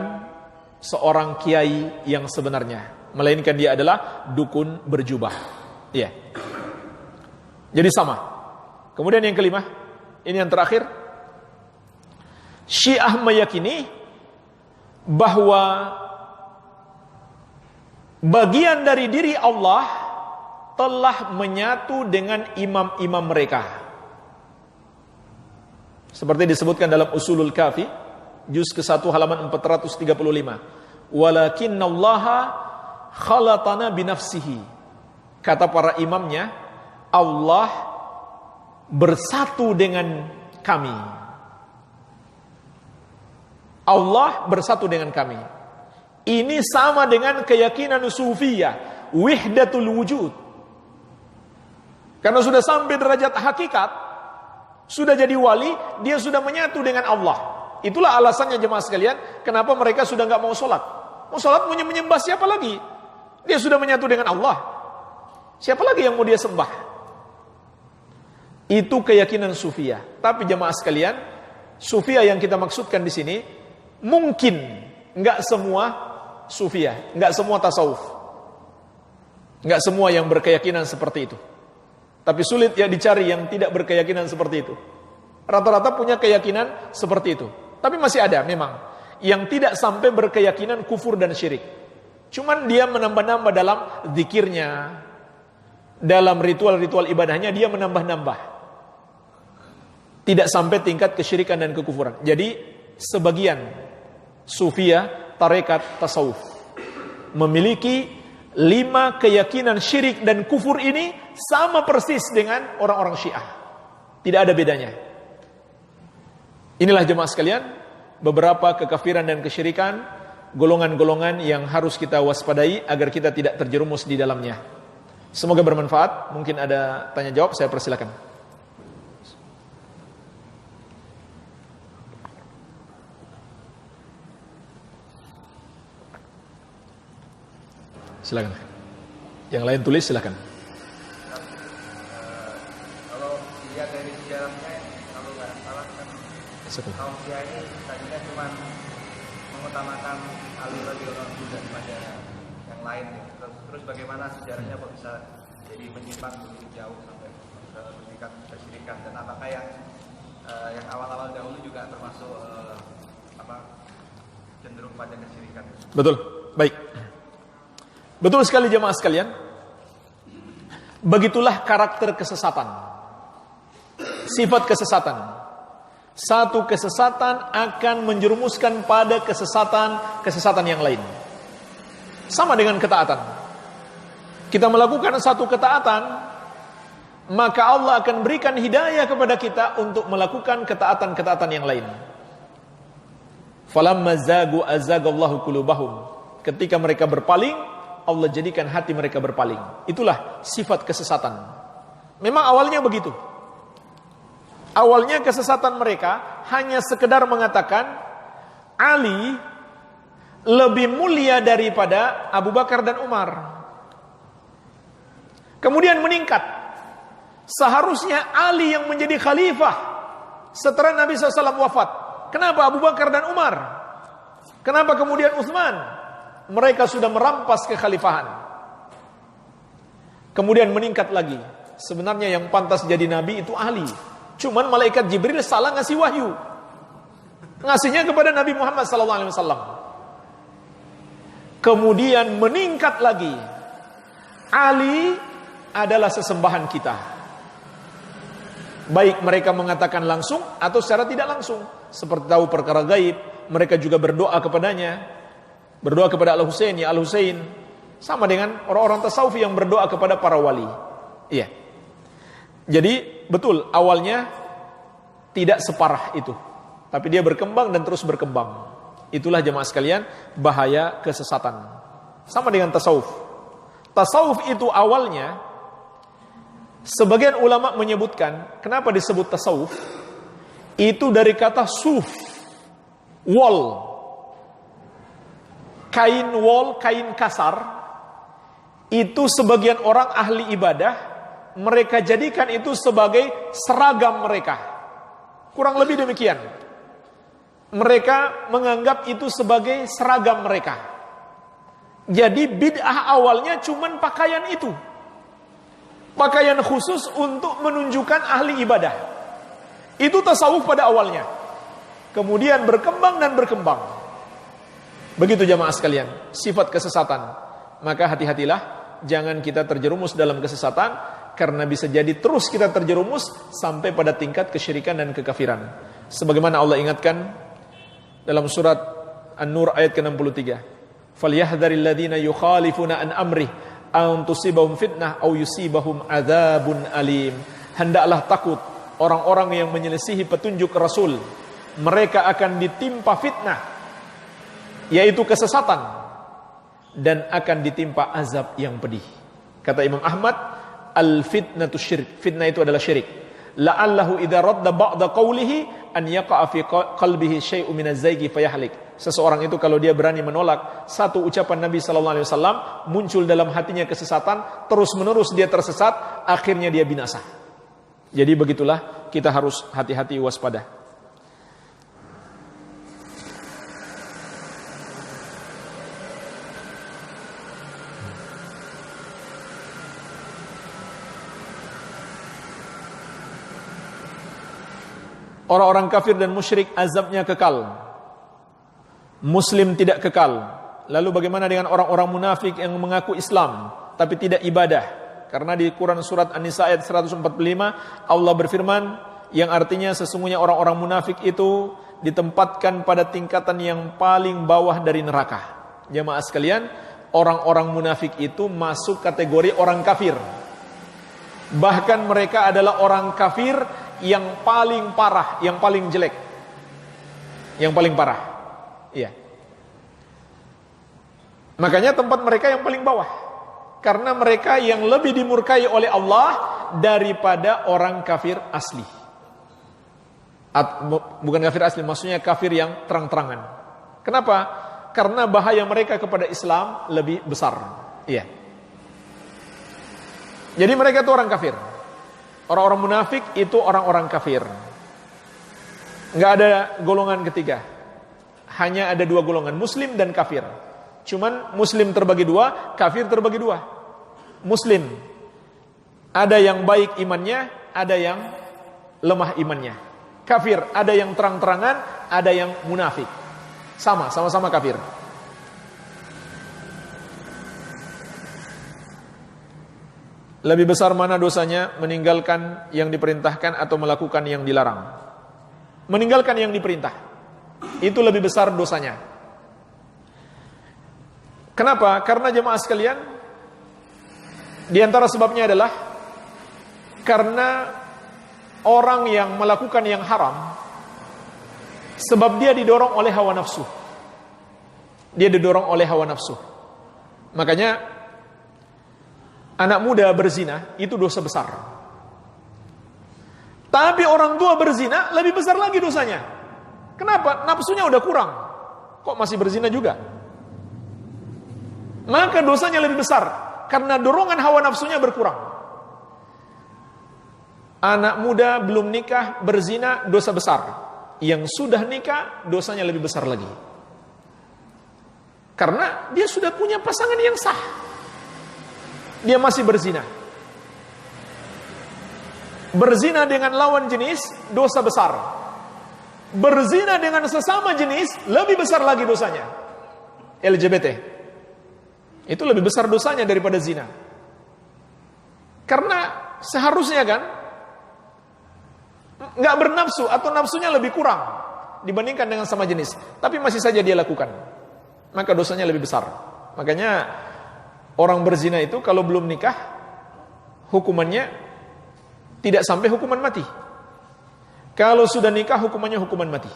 seorang kiai yang sebenarnya, melainkan dia adalah dukun berjubah. Iya. Jadi sama. Kemudian yang kelima, ini yang terakhir. Syiah meyakini bahwa bagian dari diri Allah telah menyatu dengan imam-imam mereka. Seperti disebutkan dalam Usulul Kafi, juz ke-1 halaman 435. Walakinallaha khalatana binafsihi Kata para imamnya, Allah bersatu dengan kami. Allah bersatu dengan kami. Ini sama dengan keyakinan sufiyah, wahdatul wujud. Karena sudah sampai derajat hakikat, sudah jadi wali, dia sudah menyatu dengan Allah. Itulah alasannya jemaah sekalian, kenapa mereka sudah nggak mau sholat. Mau sholat menyembah siapa lagi? Dia sudah menyatu dengan Allah. Siapa lagi yang mau dia sembah? Itu keyakinan sufiyah. Tapi jemaah sekalian, sufiyah yang kita maksudkan di sini mungkin nggak semua sufiyah, nggak semua tasawuf, nggak semua yang berkeyakinan seperti itu. Tapi sulit ya dicari yang tidak berkeyakinan seperti itu. Rata-rata punya keyakinan seperti itu. Tapi masih ada memang yang tidak sampai berkeyakinan kufur dan syirik. Cuman dia menambah-nambah dalam zikirnya, dalam ritual-ritual ibadahnya dia menambah-nambah. Tidak sampai tingkat kesyirikan dan kekufuran. Jadi sebagian sufiyah, tarekat, tasawuf memiliki 5 keyakinan syirik dan kufur ini sama persis dengan orang-orang Syiah. Tidak ada bedanya. Inilah jemaah sekalian, beberapa kekafiran dan kesyirikan, golongan-golongan yang harus kita waspadai agar kita tidak terjerumus di dalamnya. Semoga bermanfaat. Mungkin ada tanya jawab, saya persilakan. Silakan. Yang lain tulis silakan. Kalau dilihat dari sejarahnya, kalau nggak salah kan kaum Syiah ini tadinya cuma mengutamakan Ali radhiyallahu anhu daripada yang lain. Terus bagaimana sejarahnya kok bisa jadi menyimpang begitu jauh sampai ke kesyirikan, dan apakah yang awal-awal dahulu juga termasuk cenderung pada kesyirikan? Betul. Baik. Betul sekali jemaah sekalian. Begitulah karakter kesesatan. Sifat kesesatan. Satu kesesatan akan menjerumuskan pada kesesatan yang lain. Sama dengan ketaatan. Kita melakukan satu ketaatan, maka Allah akan berikan hidayah kepada kita untuk melakukan ketaatan-ketaatan yang lain. Falamma zagu azagallahu qulubahum. Ketika mereka berpaling, Allah jadikan hati mereka berpaling. Itulah sifat kesesatan. Memang awalnya begitu. Awalnya kesesatan mereka hanya sekedar mengatakan Ali lebih mulia daripada Abu Bakar dan Umar. Kemudian meningkat. Seharusnya Ali yang menjadi khalifah setelah Nabi SAW wafat. Kenapa Abu Bakar dan Umar? Kenapa kemudian Utsman? Mereka sudah merampas kekhalifahan. Kemudian meningkat lagi. Sebenarnya yang pantas jadi nabi itu Ali. Cuman malaikat Jibril salah ngasih wahyu. Ngasihnya kepada Nabi Muhammad SAW. Kemudian meningkat lagi. Ali adalah sesembahan kita. Baik mereka mengatakan langsung atau secara tidak langsung. Seperti tahu perkara gaib, mereka juga berdoa kepadanya. Berdoa kepada Al-Husain, ya Al-Husain. Sama dengan orang-orang tasawuf yang berdoa kepada para wali. Iya. Jadi betul, awalnya tidak separah itu. Tapi dia berkembang dan terus berkembang. Itulah jemaah sekalian, bahaya kesesatan. Sama dengan tasawuf. Tasawuf itu awalnya, sebagian ulama menyebutkan, kenapa disebut tasawuf? Itu dari kata suf, wall. Kain wol, kain kasar, itu sebagian orang ahli ibadah, mereka jadikan itu sebagai seragam mereka. Kurang lebih demikian. Mereka menganggap itu sebagai seragam mereka. Jadi bid'ah awalnya cuman pakaian itu. Pakaian khusus untuk menunjukkan ahli ibadah. Itu tasawuf pada awalnya. Kemudian berkembang dan berkembang. Begitu jamaah sekalian, sifat kesesatan. Maka hati-hatilah, jangan kita terjerumus dalam kesesatan, karena bisa jadi terus kita terjerumus sampai pada tingkat kesyirikan dan kekafiran. Sebagaimana Allah ingatkan dalam surat An-Nur ayat ke-63. فَلْيَحْذَرِ الَّذِينَ يُخَالِفُونَ عَنْ أَمْرِهِ an tusibahum fitnah aw yusibahum adzabun alim. Hendaklah takut orang-orang yang menyelisihi petunjuk Rasul, mereka akan ditimpa fitnah, yaitu kesesatan, dan akan ditimpa azab yang pedih. Kata Imam Ahmad, al-fitnatu syirik. Fitnah itu adalah syirik. La'allahu idza radda ba'da qawlihi an yaqa'a fi qalbihi syai'un min az-zaygi fayahlik. Seseorang itu kalau dia berani menolak satu ucapan Nabi sallallahu alaihi wasallam, muncul dalam hatinya kesesatan, terus-menerus dia tersesat, akhirnya dia binasa. Jadi begitulah, kita harus hati-hati, waspada. Orang-orang kafir dan musyrik azabnya kekal. Muslim tidak kekal. Lalu bagaimana dengan orang-orang munafik yang mengaku Islam tapi tidak ibadah? Karena di Quran surat An-Nisa ayat 145 Allah berfirman yang artinya sesungguhnya orang-orang munafik itu ditempatkan pada tingkatan yang paling bawah dari neraka. Jemaah sekalian, orang-orang munafik itu masuk kategori orang kafir. Bahkan mereka adalah orang kafir yang paling parah, yang paling jelek, yang paling parah. Iya. Makanya tempat mereka yang paling bawah, karena mereka yang lebih dimurkai oleh Allah daripada orang kafir asli. Bukan kafir asli, maksudnya kafir yang terang-terangan. Kenapa? Karena bahaya mereka kepada Islam lebih besar. Iya. Jadi mereka itu orang kafir. Orang-orang munafik itu orang-orang kafir. Enggak ada golongan ketiga. Hanya ada dua golongan, muslim dan kafir. Cuman muslim terbagi dua, kafir terbagi dua. Muslim ada yang baik imannya, ada yang lemah imannya. Kafir ada yang terang-terangan, ada yang munafik. Sama-sama kafir. Lebih besar mana dosanya, meninggalkan yang diperintahkan atau melakukan yang dilarang? Meninggalkan yang diperintah, itu lebih besar dosanya. Kenapa? Karena jemaah sekalian, di antara sebabnya adalah karena orang yang melakukan yang haram, sebab dia didorong oleh hawa nafsu. Dia didorong oleh hawa nafsu. Makanya anak muda berzina itu dosa besar. Tapi orang tua berzina lebih besar lagi dosanya. Kenapa? Nafsunya udah kurang, kok masih berzina juga? Maka dosanya lebih besar karena dorongan hawa nafsunya berkurang. Anak muda belum nikah berzina dosa besar. Yang sudah nikah dosanya lebih besar lagi. Karena dia sudah punya pasangan yang sah, dia masih berzina. Berzina dengan lawan jenis dosa besar. Berzina dengan sesama jenis lebih besar lagi dosanya. LGBT itu lebih besar dosanya daripada zina. Karena seharusnya kan nggak bernafsu atau nafsunya lebih kurang dibandingkan dengan sama jenis, tapi masih saja dia lakukan, maka dosanya lebih besar. Makanya orang berzina itu kalau belum nikah, hukumannya tidak sampai hukuman mati. Kalau sudah nikah, hukumannya hukuman mati.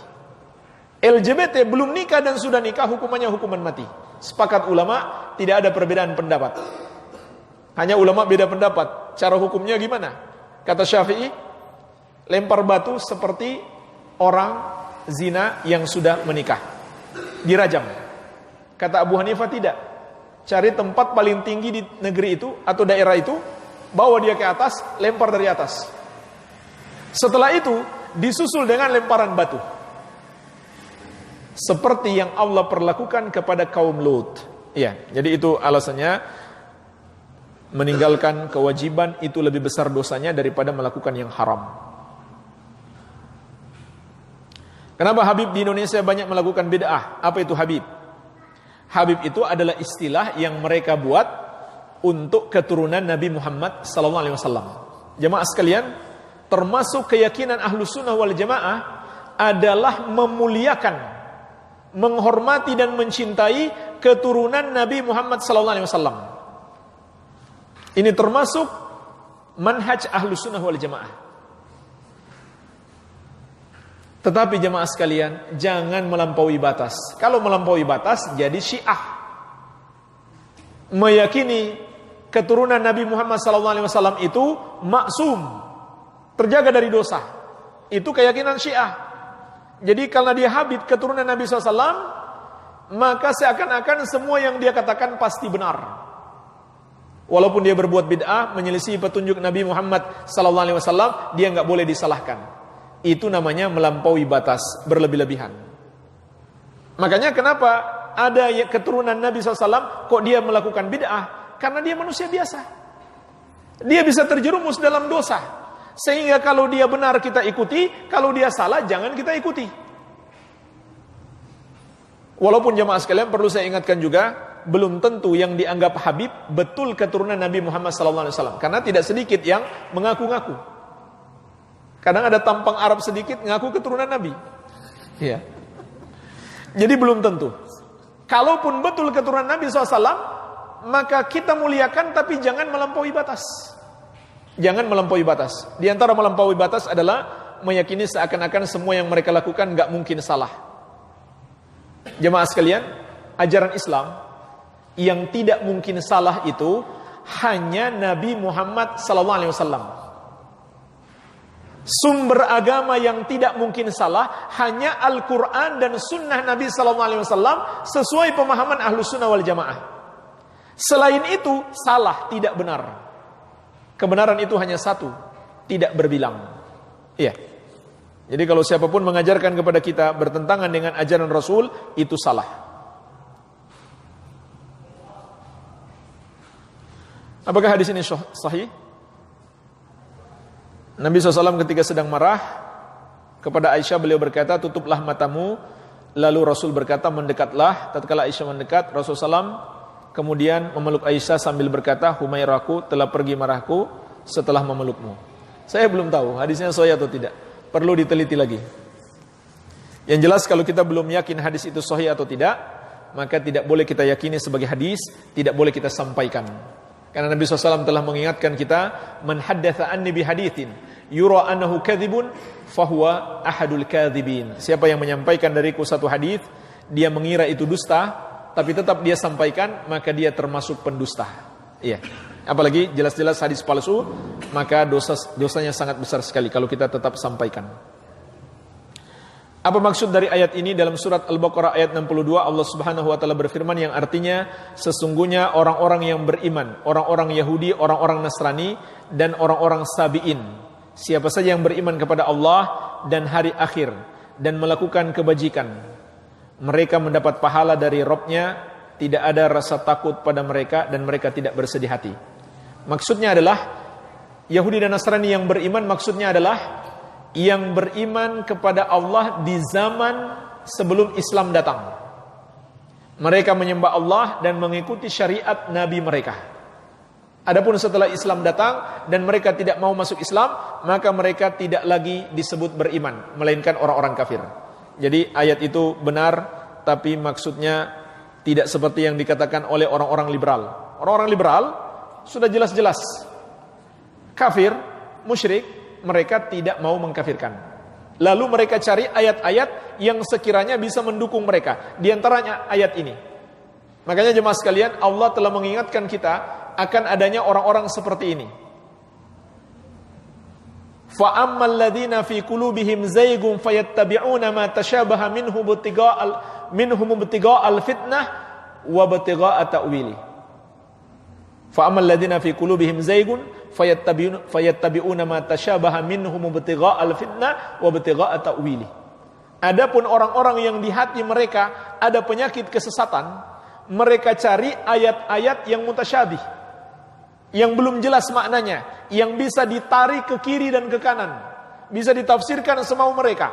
LGBT belum nikah dan sudah nikah, hukumannya hukuman mati. Sepakat ulama, tidak ada perbedaan pendapat. Hanya ulama beda pendapat. Cara hukumnya gimana? Kata Syafi'i, lempar batu seperti orang zina yang sudah menikah, dirajam. Kata Abu Hanifah tidak. Cari tempat paling tinggi di negeri itu atau daerah itu, bawa dia ke atas, lempar dari atas. Setelah itu disusul dengan lemparan batu, seperti yang Allah perlakukan kepada kaum Lut. Iya, jadi itu alasannya meninggalkan kewajiban itu lebih besar dosanya daripada melakukan yang haram. Kenapa Habib di Indonesia banyak melakukan bid'ah? Apa itu Habib? Habib itu adalah istilah yang mereka buat untuk keturunan Nabi Muhammad SAW. Jemaah sekalian, termasuk keyakinan Ahlus Sunnah wal Jamaah adalah memuliakan, menghormati dan mencintai keturunan Nabi Muhammad SAW. Ini termasuk manhaj Ahlus Sunnah wal Jamaah. Tetapi jemaah sekalian, jangan melampaui batas. Kalau melampaui batas, jadi Syiah. Meyakini keturunan Nabi Muhammad SAW itu maksum, terjaga dari dosa. Itu keyakinan Syiah. Jadi karena dia Habib keturunan Nabi SAW, maka seakan-akan semua yang dia katakan pasti benar. Walaupun dia berbuat bid'ah, menyelisih petunjuk Nabi Muhammad SAW, dia nggak boleh disalahkan. Itu namanya melampaui batas, berlebih-lebihan. Makanya kenapa ada keturunan Nabi SAW kok dia melakukan bid'ah? Karena dia manusia biasa. Dia bisa terjerumus dalam dosa. Sehingga kalau dia benar kita ikuti, kalau dia salah jangan kita ikuti. Walaupun jemaah sekalian perlu saya ingatkan juga, belum tentu yang dianggap Habib betul keturunan Nabi Muhammad SAW. Karena tidak sedikit yang mengaku-ngaku. Kadang ada tampang Arab sedikit ngaku keturunan Nabi. Ya. Jadi belum tentu. Kalaupun betul keturunan Nabi SAW, maka kita muliakan tapi jangan melampaui batas. Jangan melampaui batas. Di antara melampaui batas adalah meyakini seakan-akan semua yang mereka lakukan nggak mungkin salah. Jemaah sekalian, ajaran Islam yang tidak mungkin salah itu hanya Nabi Muhammad SAW. Sumber agama yang tidak mungkin salah hanya Al-Quran dan Sunnah Nabi SAW sesuai pemahaman Ahlus Sunnah wal Jamaah. Selain itu salah, tidak benar. Kebenaran itu hanya satu, tidak berbilang. Iya. Jadi kalau siapapun mengajarkan kepada kita bertentangan dengan ajaran Rasul, itu salah. Apakah hadis ini sahih? Nabi SAW ketika sedang marah kepada Aisyah, beliau berkata, tutuplah matamu. Lalu Rasul berkata, mendekatlah. Tatkala Aisyah mendekat, Rasul SAW kemudian memeluk Aisyah sambil berkata, Humairaku telah pergi marahku setelah memelukmu. Saya belum tahu hadisnya sahih atau tidak. Perlu diteliti lagi. Yang jelas kalau kita belum yakin hadis itu sahih atau tidak, maka tidak boleh kita yakini sebagai hadis, tidak boleh kita sampaikan. Karena Nabi SAW telah mengingatkan kita, man haddatha anni bihadithin yura annahu kadhibun fahuwa ahadul kadhibin. Siapa yang menyampaikan dariku satu hadis, dia mengira itu dusta, tapi tetap dia sampaikan, maka dia termasuk pendusta. Iya. Apalagi jelas-jelas hadis palsu, maka dosanya sangat besar sekali kalau kita tetap sampaikan. Apa maksud dari ayat ini? Dalam surat Al-Baqarah ayat 62 Allah Subhanahu wa taala berfirman yang artinya sesungguhnya orang-orang yang beriman, orang-orang Yahudi, orang-orang Nasrani dan orang-orang Sabi'in, siapa saja yang beriman kepada Allah dan hari akhir dan melakukan kebajikan, mereka mendapat pahala dari Rabb-nya, tidak ada rasa takut pada mereka dan mereka tidak bersedih hati. Maksudnya adalah Yahudi dan Nasrani yang beriman, maksudnya adalah yang beriman kepada Allah di zaman sebelum Islam datang. Mereka menyembah Allah dan mengikuti syariat Nabi mereka. Adapun setelah Islam datang dan mereka tidak mau masuk Islam, maka mereka tidak lagi disebut beriman, melainkan orang-orang kafir. Jadi ayat itu benar, tapi maksudnya tidak seperti yang dikatakan oleh orang-orang liberal. Orang-orang liberal sudah jelas-jelas kafir, musyrik, mereka tidak mau mengkafirkan. Lalu mereka cari ayat-ayat yang sekiranya bisa mendukung mereka. Di antaranya ayat ini. Makanya jemaah sekalian, Allah telah mengingatkan kita akan adanya orang-orang seperti ini. Fa ammal ladzina fi qulubihim zaygun fayattabi'una ma tashabaha minhu ibtigha'al fitnah wa ibtigha'a ta'wili. Fa ammal ladzina fi qulubihim zaygun fayattabi'una ma tashabaha minhum ibtigha'al fitnah wa ibtigha'a ta'wili. Adapun orang-orang yang di hati mereka ada penyakit kesesatan, mereka cari ayat-ayat yang mutasyabih, yang belum jelas maknanya, yang bisa ditarik ke kiri dan ke kanan, bisa ditafsirkan semau mereka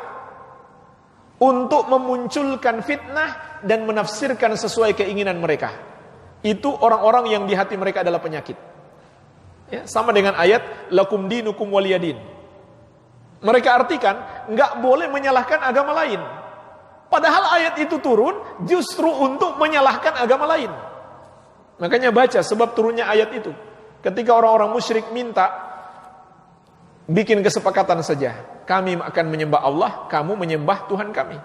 untuk memunculkan fitnah dan menafsirkan sesuai keinginan mereka. Itu orang-orang yang di hati mereka adalah penyakit. Ya, sama dengan ayat lakum dinukum waliyadin. Mereka artikan enggak boleh menyalahkan agama lain. Padahal ayat itu turun justru untuk menyalahkan agama lain. Makanya baca sebab turunnya ayat itu. Ketika orang-orang musyrik minta, bikin kesepakatan saja, kami akan menyembah Allah, kamu menyembah Tuhan kami.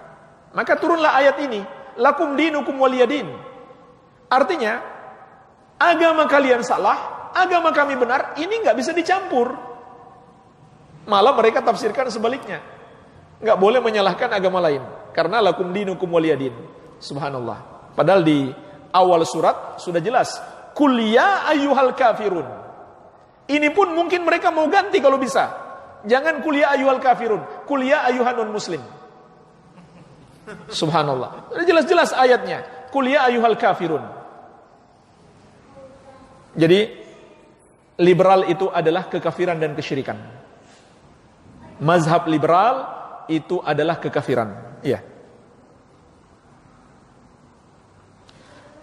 Maka turunlah ayat ini, lakum dinukum waliyadin. Artinya, agama kalian salah, agama kami benar, ini nggak bisa dicampur. Malah mereka tafsirkan sebaliknya, nggak boleh menyalahkan agama lain, karena lakum dinukum waliyadin. Subhanallah. Padahal di awal surat sudah jelas, kul ya ayyuhal kafirun. Ini pun mungkin mereka mau ganti kalau bisa. Jangan kul ya ayyuhal kafirun, kul ya ayyuhan non muslim. Subhanallah. Jelas-jelas ayatnya, kul ya ayyuhal kafirun. Jadi liberal itu adalah kekafiran dan kesyirikan. Mazhab liberal itu adalah kekafiran. Iya.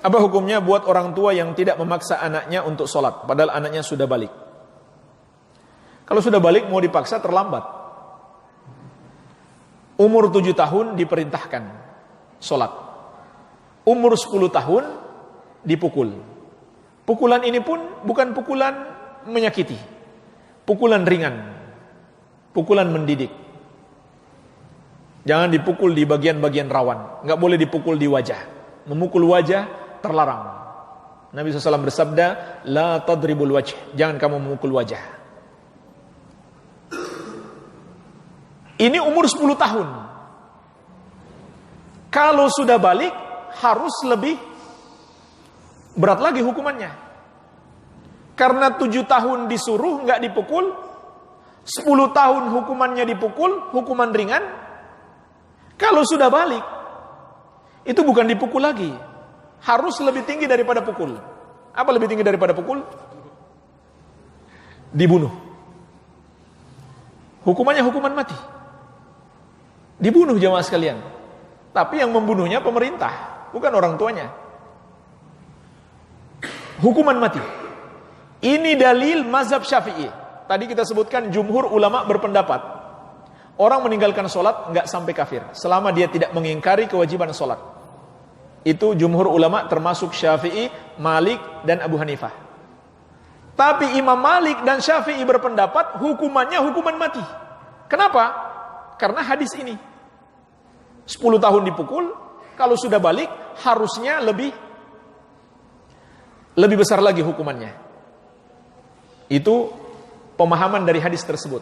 Apa hukumnya buat orang tua yang tidak memaksa anaknya untuk sholat, padahal anaknya sudah balik? Kalau sudah balik mau dipaksa terlambat. Umur 7 tahun diperintahkan sholat. Umur 10 tahun dipukul. Pukulan ini pun bukan pukulan menyakiti. Pukulan ringan. Pukulan mendidik. Jangan dipukul di bagian-bagian rawan. Nggak boleh dipukul di wajah. Memukul wajah terlarang. Nabi SAW bersabda, la tadribul wajh. Jangan kamu memukul wajah. Ini umur 10 tahun. Kalau sudah balik, harus lebih berat lagi hukumannya. Karena 7 tahun disuruh nggak dipukul, 10 tahun hukumannya dipukul, hukuman ringan. Kalau sudah balik, itu bukan dipukul lagi, harus lebih tinggi daripada pukul. Apa lebih tinggi daripada pukul? Dibunuh. Hukumannya hukuman mati. Dibunuh jamaah sekalian. Tapi yang membunuhnya pemerintah, bukan orang tuanya. Hukuman mati. Ini dalil mazhab Syafi'i. Tadi kita sebutkan jumhur ulama berpendapat, orang meninggalkan sholat nggak sampai kafir selama dia tidak mengingkari kewajiban sholat. Itu jumhur ulama termasuk Syafi'i, Malik, dan Abu Hanifah. Tapi Imam Malik dan Syafi'i berpendapat hukumannya hukuman mati. Kenapa? Karena hadis ini 10 tahun dipukul, kalau sudah balik harusnya lebih besar lagi hukumannya. Itu pemahaman dari hadis tersebut.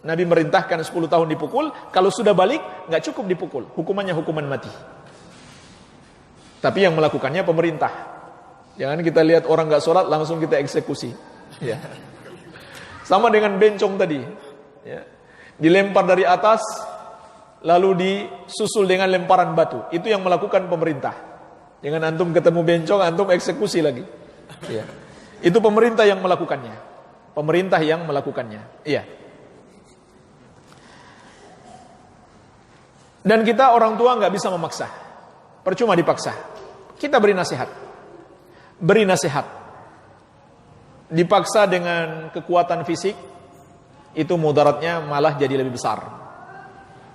Nabi merintahkan 10 tahun dipukul, kalau sudah balik nggak cukup dipukul, hukumannya hukuman mati. Tapi yang melakukannya pemerintah. Jangan kita lihat orang nggak sholat langsung kita eksekusi. Ya. Sama dengan bencong tadi. Ya. Dilempar dari atas, lalu disusul dengan lemparan batu. Itu yang melakukan pemerintah. Jangan antum ketemu bencong, antum eksekusi lagi. Ya. Itu pemerintah yang melakukannya. Pemerintah yang melakukannya. Iya. Dan kita orang tua nggak bisa memaksa. Percuma dipaksa. Kita beri nasihat. Beri nasihat. Dipaksa dengan kekuatan fisik, itu mudaratnya malah jadi lebih besar.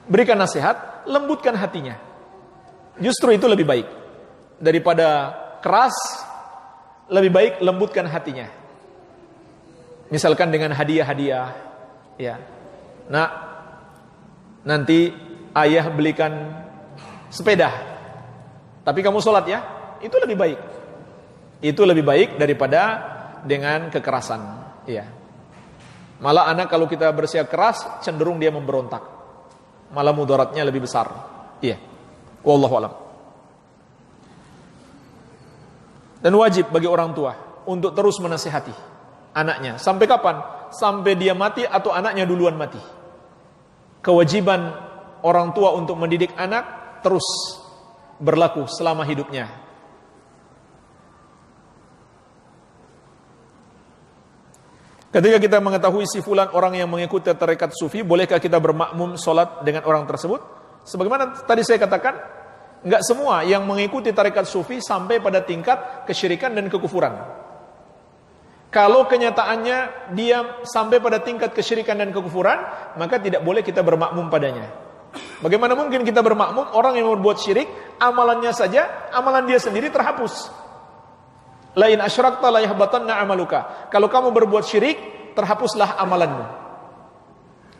Berikan nasihat, lembutkan hatinya. Justru itu lebih baik. Daripada keras, lebih baik lembutkan hatinya. Misalkan dengan hadiah-hadiah. Ya. Nah, nanti ayah belikan sepeda. Tapi kamu sholat ya. Itu lebih baik. Itu lebih baik daripada dengan kekerasan. Ya. Malah anak kalau kita bersikap keras, cenderung dia memberontak. Malah mudaratnya lebih besar. Iya. Wallahu a'lam. Dan wajib bagi orang tua untuk terus menasihati anaknya. Sampai kapan? Sampai dia mati atau anaknya duluan mati. Kewajiban orang tua untuk mendidik anak terus berlaku selama hidupnya. Ketika kita mengetahui si fulan orang yang mengikuti tarekat sufi, bolehkah kita bermakmum sholat dengan orang tersebut? Sebagaimana tadi saya katakan, enggak semua yang mengikuti tarekat sufi sampai pada tingkat kesyirikan dan kekufuran. Kalau kenyataannya dia sampai pada tingkat kesyirikan dan kekufuran, maka tidak boleh kita bermakmum padanya. Bagaimana mungkin kita bermakmum orang yang berbuat syirik, amalannya saja, amalan dia sendiri terhapus. La in asyrakta la yahbatanna 'amaluka. Kalau kamu berbuat syirik, terhapuslah amalanmu.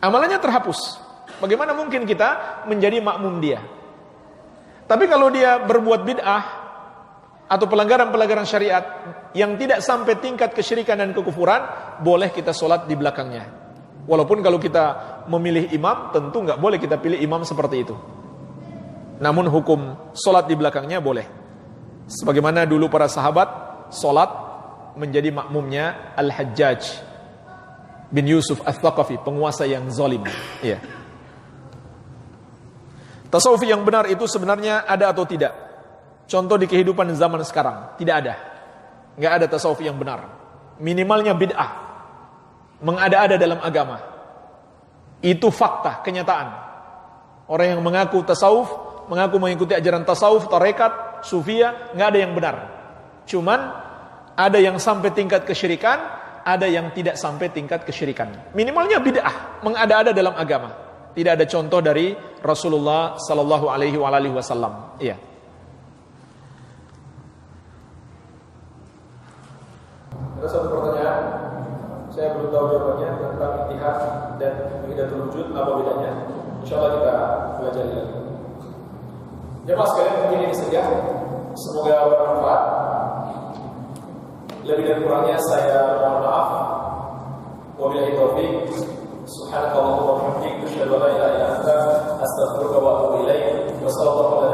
Amalannya terhapus. Bagaimana mungkin kita menjadi makmum dia? Tapi kalau dia berbuat bid'ah atau pelanggaran-pelanggaran syariat yang tidak sampai tingkat kesyirikan dan kekufuran, boleh kita sholat di belakangnya. Walaupun kalau kita memilih imam, tentu nggak boleh kita pilih imam seperti itu. Namun hukum sholat di belakangnya boleh. Sebagaimana dulu para sahabat sholat menjadi makmumnya Al-Hajjaj bin Yusuf Al-Thaqafi, penguasa yang zalim. Iya. Tasawuf yang benar itu sebenarnya ada atau tidak? Contoh di kehidupan zaman sekarang, tidak ada. Nggak ada tasawuf yang benar. Minimalnya bid'ah, mengada-ada dalam agama. Itu fakta, kenyataan. Orang yang mengaku tasawuf, mengaku mengikuti ajaran tasawuf, tarekat, sufia, nggak ada yang benar. Cuman ada yang sampai tingkat kesyirikan, ada yang tidak sampai tingkat kesyirikan. Minimalnya bid'ah, mengada-ada dalam agama. Tidak ada contoh dari Rasulullah sallallahu alaihi wasallam. Iya. Ada satu pertanyaan, saya belum tahu jawabannya tentang ittihad dan wahidatul wujud, apa bedanya? Insyaallah kita belajar lagi. Jemaah sekalian, mungkin ini saja. Semoga bermanfaat. Lebih dan kurangnya saya mohon maaf. Wabillahi taufiq. Subhanakallahumma wa bihamdika, asyhadu an la ilaha illa anta, astaghfiruka wa atubu ilaik. Wassallallahu